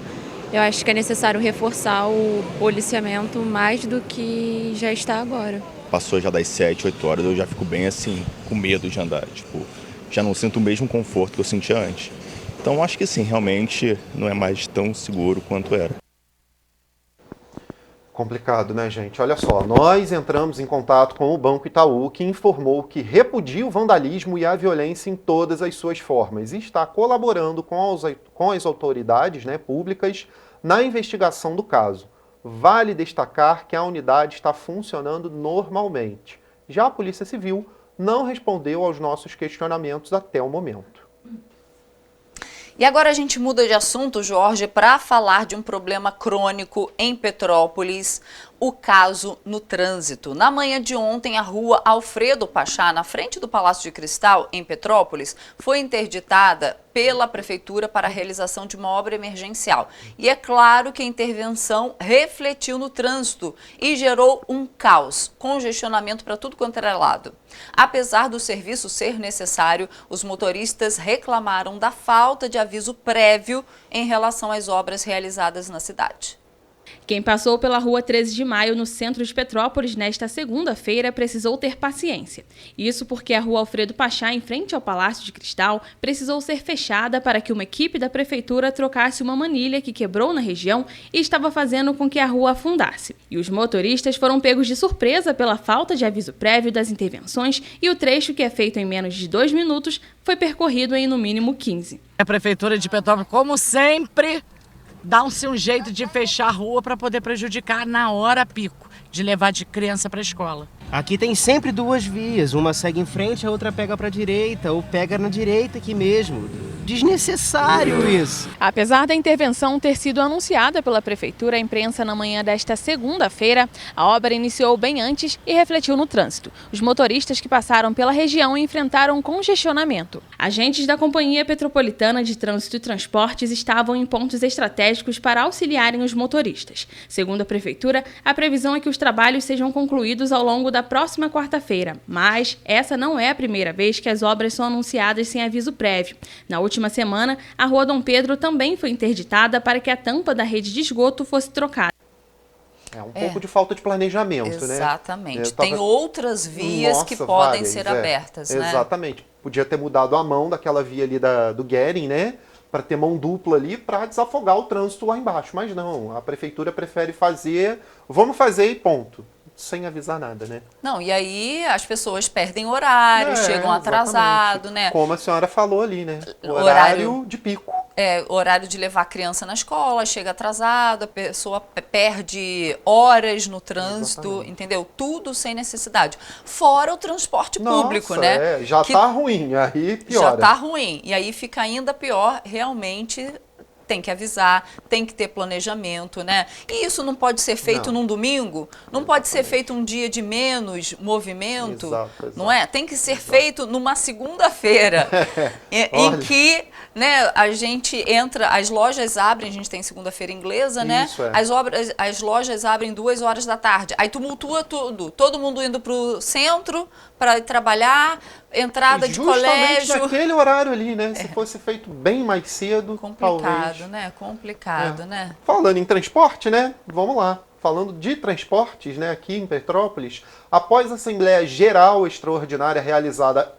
eu acho que é necessário reforçar o policiamento mais do que já está agora. Passou já das 7, 8 horas, eu já fico bem assim, com medo de andar, já não sinto o mesmo conforto que eu sentia antes. Então acho que sim, realmente não é mais tão seguro quanto era. Complicado, né, gente? Olha só, nós entramos em contato com o Banco Itaú, que informou que repudia o vandalismo e a violência em todas as suas formas e está colaborando com as autoridades, públicas na investigação do caso. Vale destacar que a unidade está funcionando normalmente. Já a Polícia Civil não respondeu aos nossos questionamentos até o momento. E agora a gente muda de assunto, Jorge, para falar de um problema crônico em Petrópolis, o caso no trânsito. Na manhã de ontem, a rua Alfredo Pachá, na frente do Palácio de Cristal, em Petrópolis, foi interditada pela Prefeitura para a realização de uma obra emergencial. E é claro que a intervenção refletiu no trânsito e gerou um caos, congestionamento para tudo quanto era lado. Apesar do serviço ser necessário, os motoristas reclamaram da falta de aviso prévio em relação às obras realizadas na cidade. Quem passou pela rua 13 de maio, no centro de Petrópolis, nesta segunda-feira, precisou ter paciência. Isso porque a rua Alfredo Pachá, em frente ao Palácio de Cristal, precisou ser fechada para que uma equipe da prefeitura trocasse uma manilha que quebrou na região e estava fazendo com que a rua afundasse. E os motoristas foram pegos de surpresa pela falta de aviso prévio das intervenções e o trecho, que é feito em menos de 2 minutos, foi percorrido em no mínimo 15. A prefeitura de Petrópolis, como sempre, dá-se um jeito de fechar a rua para poder prejudicar na hora pico, de levar de criança para a escola. Aqui tem sempre 2 vias, uma segue em frente, a outra pega para a direita, ou pega na direita aqui mesmo. Desnecessário isso. Apesar da intervenção ter sido anunciada pela Prefeitura à imprensa na manhã desta segunda-feira, a obra iniciou bem antes e refletiu no trânsito. Os motoristas que passaram pela região enfrentaram congestionamento. Agentes da Companhia Petropolitana de Trânsito e Transportes estavam em pontos estratégicos para auxiliarem os motoristas. Segundo a Prefeitura, a previsão é que os trabalhos sejam concluídos ao longo da próxima quarta-feira, mas essa não é a primeira vez que as obras são anunciadas sem aviso prévio. Na última semana, a Rua Dom Pedro também foi interditada para que a tampa da rede de esgoto fosse trocada. É um pouco de falta de planejamento, né? Exatamente. Tem outras vias que podem ser abertas, né? Exatamente. Podia ter mudado a mão daquela via ali do Guerin, né? Para ter mão dupla ali para desafogar o trânsito lá embaixo. Mas não, a prefeitura prefere fazer, vamos fazer e ponto. Sem avisar nada, né? Não, e aí as pessoas perdem horário, chegam atrasado, né? Como a senhora falou ali, né? Horário de pico. Horário de levar a criança na escola, chega atrasado, a pessoa perde horas no trânsito, entendeu? Tudo sem necessidade. Fora o transporte público, né? Já tá ruim, aí piora. Já tá ruim, e aí fica ainda pior, realmente. Tem que avisar, tem que ter planejamento, né? E isso não pode ser feito num domingo, não pode ser feito um dia de menos movimento, não é? Tem que ser feito numa segunda-feira, em que, né, a gente entra, as lojas abrem, a gente tem segunda-feira inglesa, né? As lojas abrem 2 horas da tarde, aí tumultua tudo, todo mundo indo pro centro para trabalhar, entrada de colégio. Justamente naquele horário ali, né? Se fosse feito bem mais cedo, talvez. Complicado, né? Falando em transporte, né? Vamos lá. Falando de transportes, né? Aqui em Petrópolis, após a Assembleia Geral Extraordinária realizada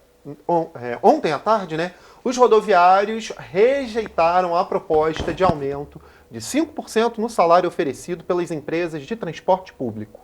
ontem à tarde, né? Os rodoviários rejeitaram a proposta de aumento de 5% no salário oferecido pelas empresas de transporte público.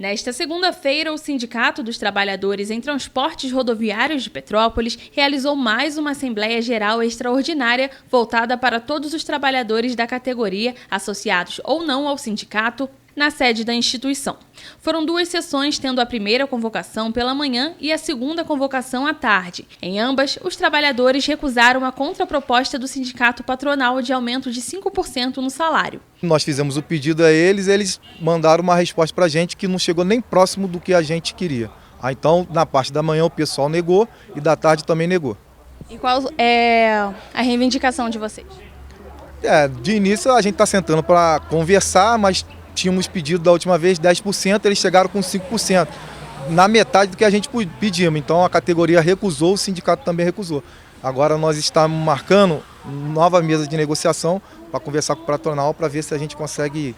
Nesta segunda-feira, o Sindicato dos Trabalhadores em Transportes Rodoviários de Petrópolis realizou mais uma Assembleia Geral Extraordinária voltada para todos os trabalhadores da categoria, associados ou não ao sindicato, na sede da instituição. Foram 2 sessões, tendo a primeira convocação pela manhã e a segunda convocação à tarde. Em ambas, os trabalhadores recusaram a contraproposta do sindicato patronal de aumento de 5% no salário. Nós fizemos o pedido a eles mandaram uma resposta para a gente que não chegou nem próximo do que a gente queria. Então, na parte da manhã o pessoal negou e da tarde também negou. E qual é a reivindicação de vocês? De início a gente está sentando para conversar, mas tínhamos pedido da última vez 10%, eles chegaram com 5%, na metade do que a gente pedimos. Então a categoria recusou, o sindicato também recusou. Agora nós estamos marcando nova mesa de negociação para conversar com o patronal para ver se a gente consegue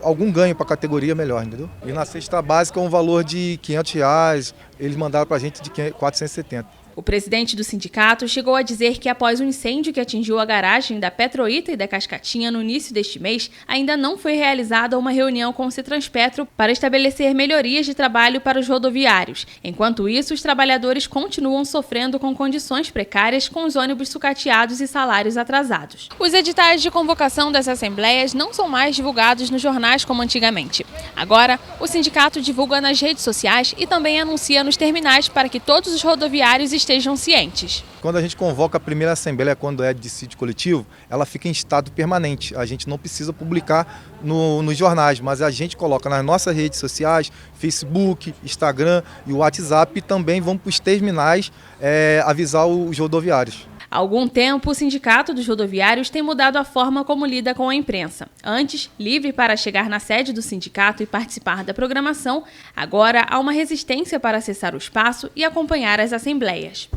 algum ganho para a categoria melhor, entendeu? E na cesta básica um valor de R$500, eles mandaram para a gente de 470. O presidente do sindicato chegou a dizer que após o incêndio que atingiu a garagem da Petroita e da Cascatinha no início deste mês, ainda não foi realizada uma reunião com o Citranspertro para estabelecer melhorias de trabalho para os rodoviários. Enquanto isso, os trabalhadores continuam sofrendo com condições precárias, com os ônibus sucateados e salários atrasados. Os editais de convocação das assembleias não são mais divulgados nos jornais como antigamente. Agora, o sindicato divulga nas redes sociais e também anuncia nos terminais para que todos os rodoviários estejam cientes. Quando a gente convoca a primeira assembleia, quando é de dissídio coletivo, ela fica em estado permanente. A gente não precisa publicar nos jornais, mas a gente coloca nas nossas redes sociais, Facebook, Instagram e o WhatsApp, e também vamos para os terminais avisar os rodoviários. Há algum tempo, o Sindicato dos Rodoviários tem mudado a forma como lida com a imprensa. Antes, livre para chegar na sede do sindicato e participar da programação, agora há uma resistência para acessar o espaço e acompanhar as assembleias.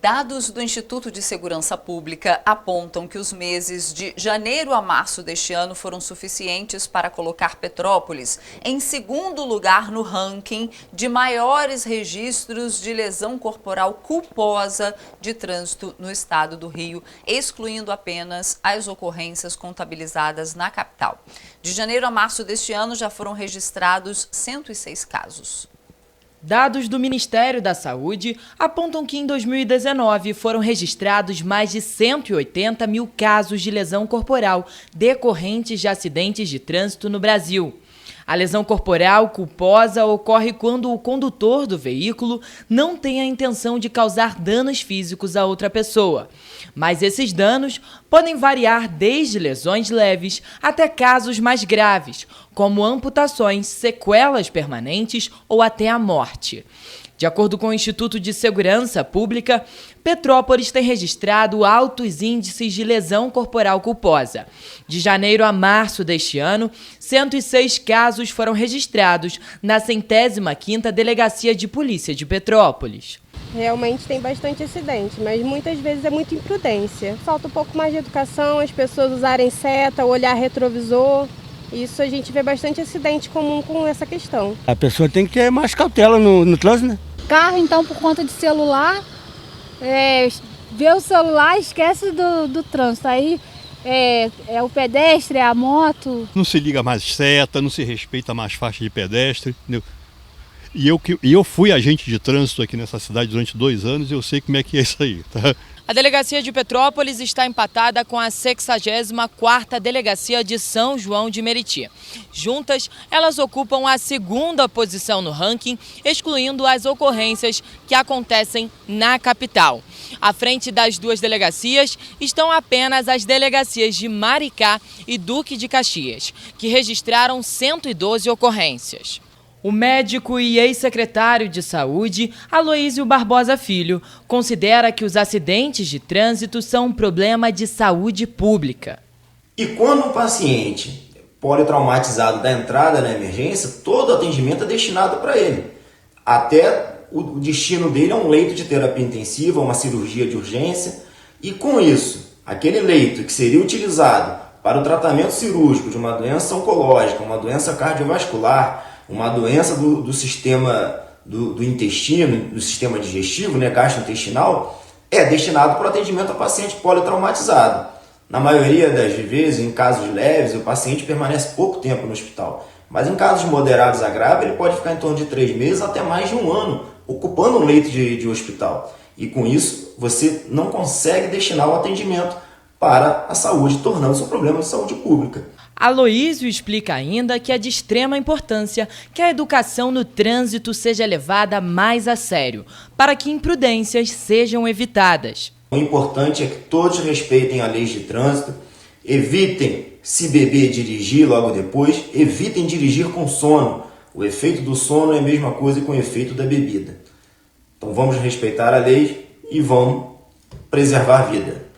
Dados do Instituto de Segurança Pública apontam que os meses de janeiro a março deste ano foram suficientes para colocar Petrópolis em segundo lugar no ranking de maiores registros de lesão corporal culposa de trânsito no estado do Rio, excluindo apenas as ocorrências contabilizadas na capital. De janeiro a março deste ano já foram registrados 106 casos. Dados do Ministério da Saúde apontam que em 2019 foram registrados mais de 180 mil casos de lesão corporal decorrentes de acidentes de trânsito no Brasil. A lesão corporal culposa ocorre quando o condutor do veículo não tem a intenção de causar danos físicos a outra pessoa. Mas esses danos podem variar desde lesões leves até casos mais graves, como amputações, sequelas permanentes ou até a morte. De acordo com o Instituto de Segurança Pública, Petrópolis tem registrado altos índices de lesão corporal culposa. De janeiro a março deste ano, 106 casos foram registrados na 105ª Delegacia de Polícia de Petrópolis. Realmente tem bastante acidente, mas muitas vezes é muita imprudência. Falta um pouco mais de educação, as pessoas usarem seta, olhar retrovisor. Isso a gente vê bastante acidente comum com essa questão. A pessoa tem que ter mais cautela no trânsito, né? Carro, então, por conta de celular, vê o celular, esquece do trânsito. Aí é o pedestre, é a moto. Não se liga mais seta, não se respeita mais faixa de pedestre, entendeu? E eu fui agente de trânsito aqui nessa cidade durante 2 anos e eu sei como é que é isso aí, tá? A Delegacia de Petrópolis está empatada com a 64ª Delegacia de São João de Meriti. Juntas, elas ocupam a 2ª posição no ranking, excluindo as ocorrências que acontecem na capital. À frente das 2 delegacias estão apenas as delegacias de Maricá e Duque de Caxias, que registraram 112 ocorrências. O médico e ex-secretário de Saúde, Aloísio Barbosa Filho, considera que os acidentes de trânsito são um problema de saúde pública. E quando um paciente politraumatizado dá entrada na emergência, todo o atendimento é destinado para ele. Até o destino dele é um leito de terapia intensiva, uma cirurgia de urgência. E com isso, aquele leito que seria utilizado para o tratamento cirúrgico de uma doença oncológica, uma doença cardiovascular, uma doença do sistema do intestino, do sistema digestivo, gastrointestinal, é destinado para o atendimento a paciente politraumatizado. Na maioria das vezes, em casos leves, o paciente permanece pouco tempo no hospital. Mas em casos moderados a grave, ele pode ficar em torno de 3 meses até mais de 1 ano, ocupando um leito de hospital. E com isso, você não consegue destinar o atendimento para a saúde, tornando-se um problema de saúde pública. Aloísio explica ainda que é de extrema importância que a educação no trânsito seja levada mais a sério, para que imprudências sejam evitadas. O importante é que todos respeitem a lei de trânsito, evitem se beber e dirigir logo depois, evitem dirigir com sono. O efeito do sono é a mesma coisa que o efeito da bebida. Então vamos respeitar a lei e vamos preservar a vida.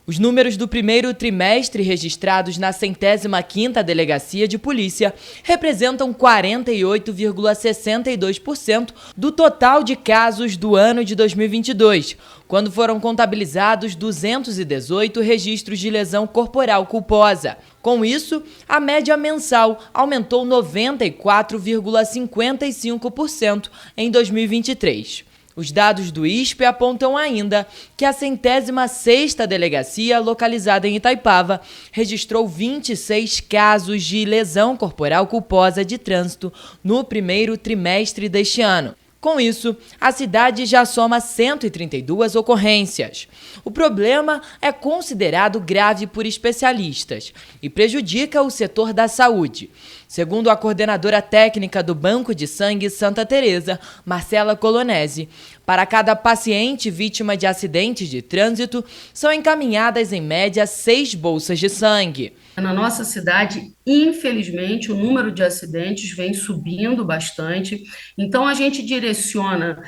Os números do primeiro trimestre registrados na 105ª Delegacia de Polícia representam 48,62% do total de casos do ano de 2022, quando foram contabilizados 218 registros de lesão corporal culposa. Com isso, a média mensal aumentou 94,55% em 2023. Os dados do ISPE apontam ainda que a 106ª Delegacia, localizada em Itaipava, registrou 26 casos de lesão corporal culposa de trânsito no primeiro trimestre deste ano. Com isso, a cidade já soma 132 ocorrências. O problema é considerado grave por especialistas e prejudica o setor da saúde. Segundo a coordenadora técnica do Banco de Sangue Santa Teresa, Marcela Colonese, para cada paciente vítima de acidentes de trânsito, são encaminhadas em média 6 bolsas de sangue. Na nossa cidade, infelizmente, o número de acidentes vem subindo bastante. Então, a gente direciona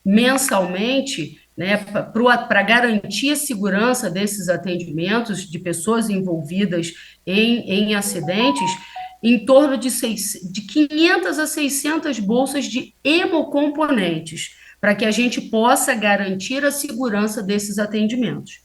mensalmente, né, para garantir a segurança desses atendimentos de pessoas envolvidas em acidentes, em torno de 500 a 600 bolsas de hemocomponentes, para que a gente possa garantir a segurança desses atendimentos.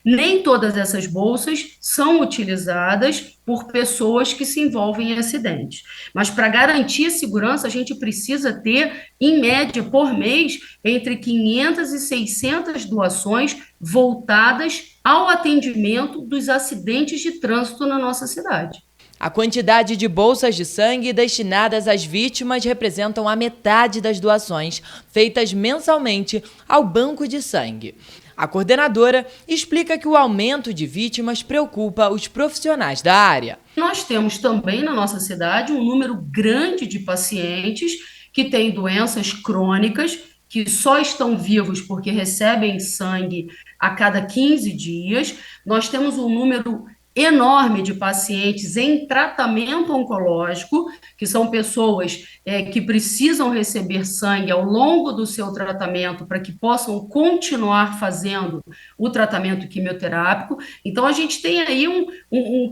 Nem todas essas bolsas são utilizadas por pessoas que se envolvem em acidentes. Mas para garantir a segurança, a gente precisa ter, em média, por mês, entre 500 e 600 doações voltadas ao atendimento dos acidentes de trânsito na nossa cidade. A quantidade de bolsas de sangue destinadas às vítimas representam a metade das doações feitas mensalmente ao Banco de Sangue. A coordenadora explica que o aumento de vítimas preocupa os profissionais da área. Nós temos também na nossa cidade um número grande de pacientes que têm doenças crônicas, que só estão vivos porque recebem sangue a cada 15 dias. Nós temos um número enorme de pacientes em tratamento oncológico, que são pessoas que precisam receber sangue ao longo do seu tratamento para que possam continuar fazendo o tratamento quimioterápico. Então, a gente tem aí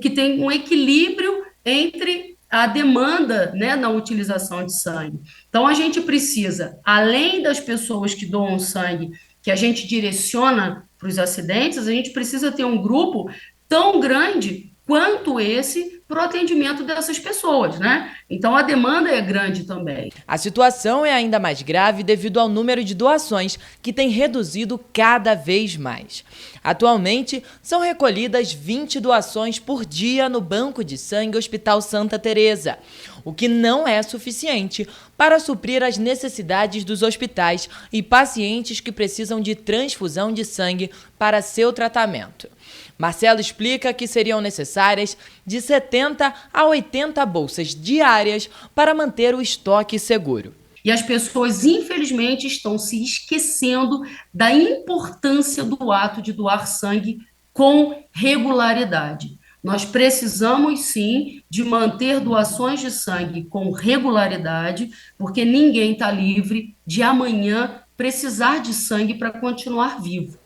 que tem um equilíbrio entre a demanda, né, na utilização de sangue. Então, a gente precisa, além das pessoas que doam sangue, que a gente direciona para os acidentes, a gente precisa ter um grupo tão grande quanto esse para o atendimento dessas pessoas, né? Então a demanda é grande também. A situação é ainda mais grave devido ao número de doações que tem reduzido cada vez mais. Atualmente, são recolhidas 20 doações por dia no Banco de Sangue Hospital Santa Teresa, o que não é suficiente para suprir as necessidades dos hospitais e pacientes que precisam de transfusão de sangue para seu tratamento. Marcelo explica que seriam necessárias de 70 a 80 bolsas diárias para manter o estoque seguro. E as pessoas, infelizmente, estão se esquecendo da importância do ato de doar sangue com regularidade. Nós precisamos, sim, de manter doações de sangue com regularidade, porque ninguém está livre de amanhã precisar de sangue para continuar vivo.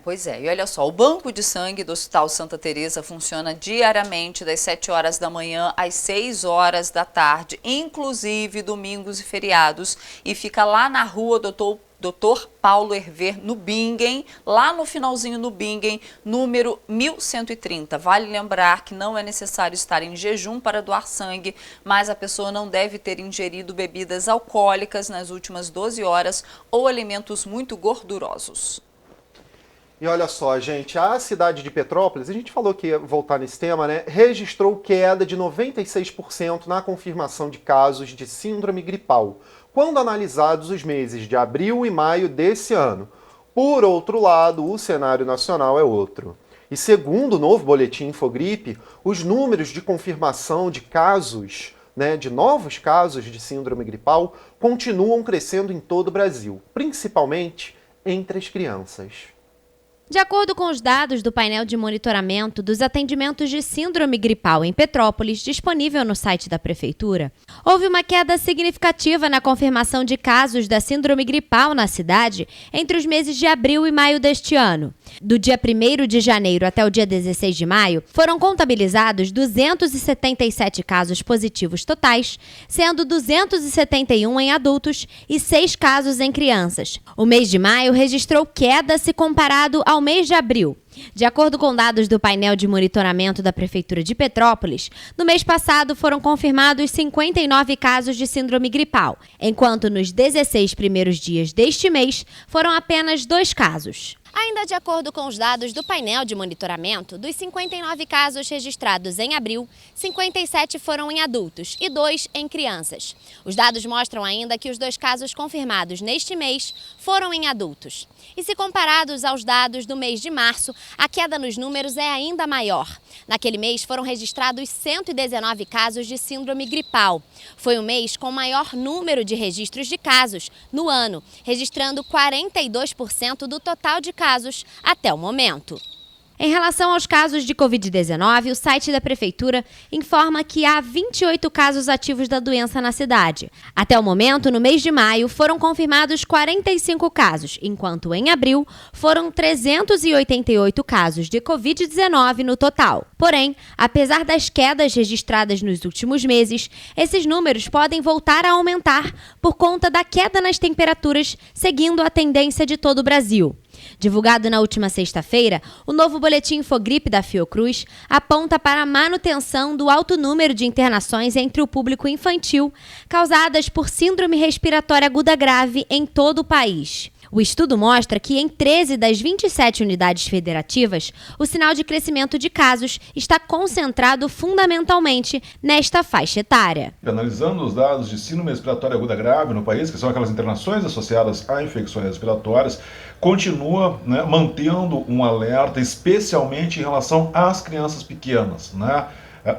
Pois é. E olha só, o Banco de Sangue do Hospital Santa Teresa funciona diariamente das 7 horas da manhã às 6 horas da tarde, inclusive domingos e feriados, e fica lá na rua Dr. Paulo Hervé, no Bingen, lá no finalzinho no Bingen, número 1130. Vale lembrar que não é necessário estar em jejum para doar sangue, mas a pessoa não deve ter ingerido bebidas alcoólicas nas últimas 12 horas ou alimentos muito gordurosos. E olha só, gente, a cidade de Petrópolis, a gente falou que ia voltar nesse tema, né? Registrou queda de 96% na confirmação de casos de síndrome gripal, quando analisados os meses de abril e maio desse ano. Por outro lado, o cenário nacional é outro. E segundo o novo boletim Infogripe, os números de confirmação de casos, de novos casos de síndrome gripal, continuam crescendo em todo o Brasil, principalmente entre as crianças. De acordo com os dados do painel de monitoramento dos atendimentos de síndrome gripal em Petrópolis, disponível no site da Prefeitura, houve uma queda significativa na confirmação de casos da síndrome gripal na cidade entre os meses de abril e maio deste ano. Do dia 1º de janeiro até o dia 16 de maio, foram contabilizados 277 casos positivos totais, sendo 271 em adultos e 6 casos em crianças. O mês de maio registrou queda se comparado ao mês de abril. De acordo com dados do painel de monitoramento da Prefeitura de Petrópolis, no mês passado foram confirmados 59 casos de síndrome gripal, enquanto nos 16 primeiros dias deste mês foram apenas 2 casos. Ainda de acordo com os dados do painel de monitoramento, dos 59 casos registrados em abril, 57 foram em adultos e 2 em crianças. Os dados mostram ainda que os 2 casos confirmados neste mês foram em adultos. E se comparados aos dados do mês de março, a queda nos números é ainda maior. Naquele mês foram registrados 119 casos de síndrome gripal. Foi o mês com o maior número de registros de casos no ano, registrando 42% do total de casos até o momento. Em relação aos casos de Covid-19, o site da Prefeitura informa que há 28 casos ativos da doença na cidade. Até o momento, no mês de maio, foram confirmados 45 casos, enquanto em abril foram 388 casos de Covid-19 no total. Porém, apesar das quedas registradas nos últimos meses, esses números podem voltar a aumentar por conta da queda nas temperaturas, seguindo a tendência de todo o Brasil. Divulgado na última sexta-feira, o novo boletim Infogripe da Fiocruz aponta para a manutenção do alto número de internações entre o público infantil causadas por síndrome respiratória aguda grave em todo o país. O estudo mostra que em 13 das 27 unidades federativas, o sinal de crescimento de casos está concentrado fundamentalmente nesta faixa etária. Analisando os dados de síndrome respiratória aguda grave no país, que são aquelas internações associadas a infecções respiratórias, continua mantendo um alerta, especialmente em relação às crianças pequenas,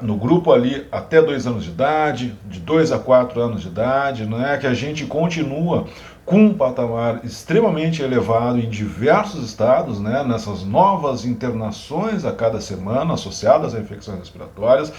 no grupo ali até 2 anos de idade, de 2 a 4 anos de idade, que a gente continua com um patamar extremamente elevado em diversos estados, nessas novas internações a cada semana associadas a infecções respiratórias.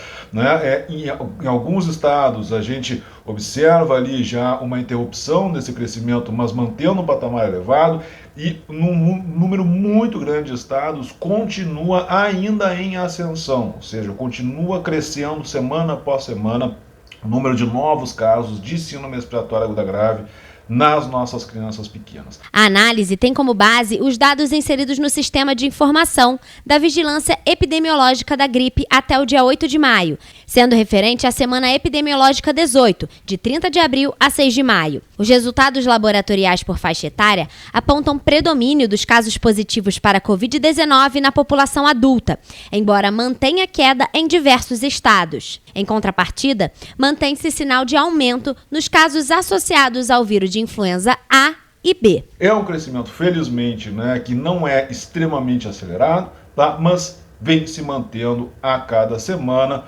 Em alguns estados a gente observa ali já uma interrupção desse crescimento, mas mantendo um patamar elevado, e num número muito grande de estados continua ainda em ascensão, ou seja, continua crescendo semana após semana o número de novos casos de síndrome respiratória aguda grave nas nossas crianças pequenas. A análise tem como base os dados inseridos no Sistema de Informação da Vigilância Epidemiológica da Gripe até o dia 8 de maio, sendo referente à Semana Epidemiológica 18, de 30 de abril a 6 de maio. Os resultados laboratoriais por faixa etária apontam predomínio dos casos positivos para Covid-19 na população adulta, embora mantenha queda em diversos estados. Em contrapartida, mantém-se sinal de aumento nos casos associados ao vírus de influenza A e B. É um crescimento, felizmente, que não é extremamente acelerado, mas vem se mantendo a cada semana,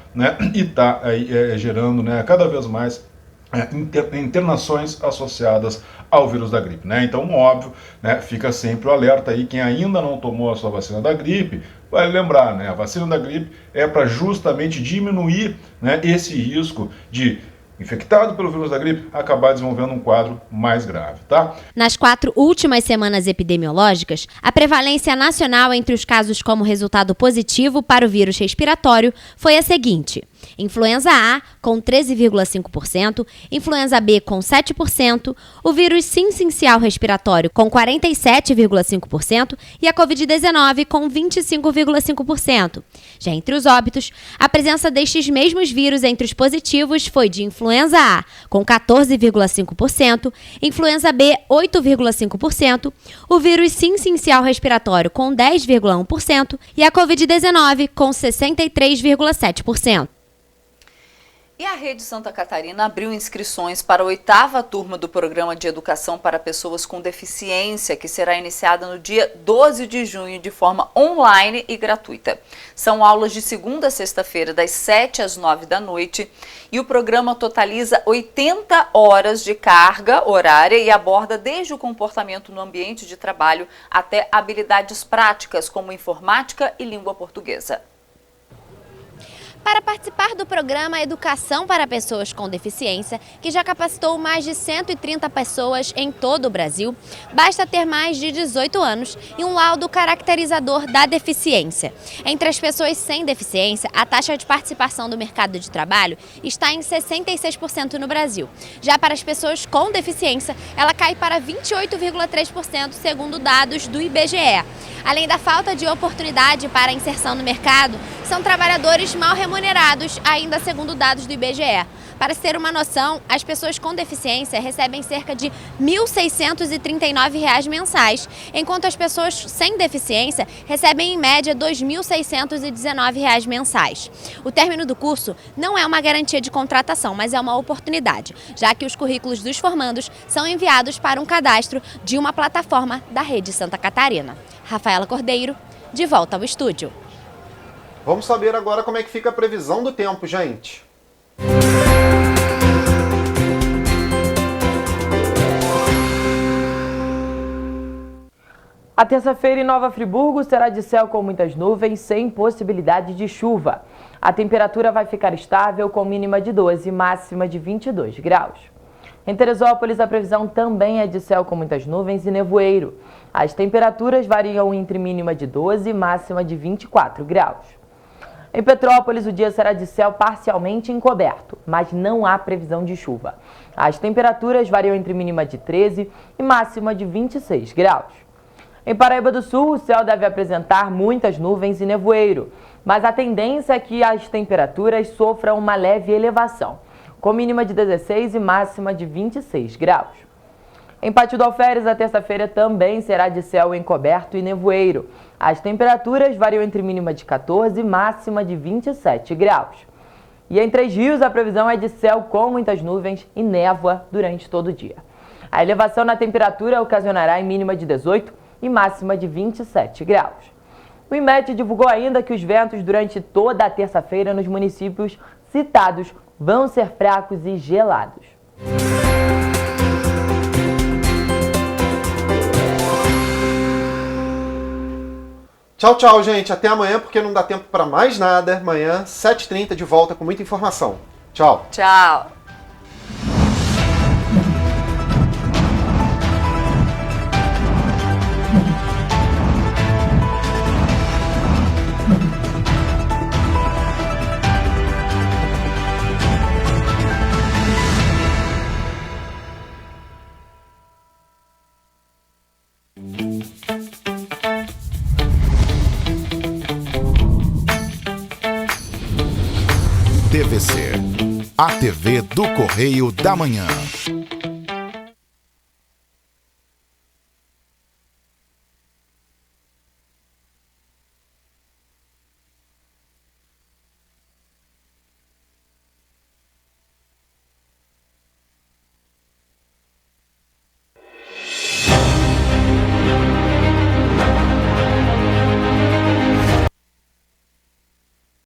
e está gerando cada vez mais internações associadas ao vírus da gripe. Então, óbvio, fica sempre o alerta aí, quem ainda não tomou a sua vacina da gripe, vai lembrar, a vacina da gripe é para justamente diminuir esse risco de infectado pelo vírus da gripe, acabar desenvolvendo um quadro mais grave, Nas 4 últimas semanas epidemiológicas, a prevalência nacional entre os casos como resultado positivo para o vírus respiratório foi a seguinte: influenza A com 13,5%, influenza B com 7%, o vírus sincial respiratório com 47,5% e a Covid-19 com 25,5%. Já entre os óbitos, a presença destes mesmos vírus entre os positivos foi de influenza influenza A, com 14,5%, influenza B, 8,5%, o vírus sincial respiratório, com 10,1% e a Covid-19, com 63,7%. E a Rede Santa Catarina abriu inscrições para a 8ª turma do Programa de Educação para Pessoas com Deficiência, que será iniciada no dia 12 de junho de forma online e gratuita. São aulas de segunda a sexta-feira, das 7 às 9 da noite, e o programa totaliza 80 horas de carga horária e aborda desde o comportamento no ambiente de trabalho até habilidades práticas, como informática e língua portuguesa. Para participar do programa Educação para Pessoas com Deficiência, que já capacitou mais de 130 pessoas em todo o Brasil, basta ter mais de 18 anos e um laudo caracterizador da deficiência. Entre as pessoas sem deficiência, a taxa de participação do mercado de trabalho está em 66% no Brasil. Já para as pessoas com deficiência, ela cai para 28,3%, segundo dados do IBGE. Além da falta de oportunidade para a inserção no mercado, são trabalhadores mal remunerados, ainda segundo dados do IBGE. Para se ter uma noção, as pessoas com deficiência recebem cerca de R$ 1.639 mensais, enquanto as pessoas sem deficiência recebem em média R$ 2.619 mensais. O término do curso não é uma garantia de contratação, mas é uma oportunidade, já que os currículos dos formandos são enviados para um cadastro de uma plataforma da Rede Santa Catarina. Rafaela Cordeiro, de volta ao estúdio. Vamos saber agora como é que fica a previsão do tempo, gente. A terça-feira em Nova Friburgo será de céu com muitas nuvens, sem possibilidade de chuva. A temperatura vai ficar estável, com mínima de 12 e máxima de 22 graus. Em Teresópolis, a previsão também é de céu com muitas nuvens e nevoeiro. As temperaturas variam entre mínima de 12 e máxima de 24 graus. Em Petrópolis, o dia será de céu parcialmente encoberto, mas não há previsão de chuva. As temperaturas variam entre mínima de 13 e máxima de 26 graus. Em Paraíba do Sul, o céu deve apresentar muitas nuvens e nevoeiro, mas a tendência é que as temperaturas sofram uma leve elevação, com mínima de 16 e máxima de 26 graus. Em Pátio do Alferes, a terça-feira também será de céu encoberto e nevoeiro. As temperaturas variam entre mínima de 14 e máxima de 27 graus. E em Três Rios, a previsão é de céu com muitas nuvens e névoa durante todo o dia. A elevação na temperatura ocasionará em mínima de 18 e máxima de 27 graus. O IMET divulgou ainda que os ventos durante toda a terça-feira nos municípios citados vão ser fracos e gelados. Tchau, tchau, gente. Até amanhã, porque não dá tempo para mais nada. Amanhã, 7h30, de volta com muita informação. Tchau. Tchau. TVC, a TV do Correio da Manhã.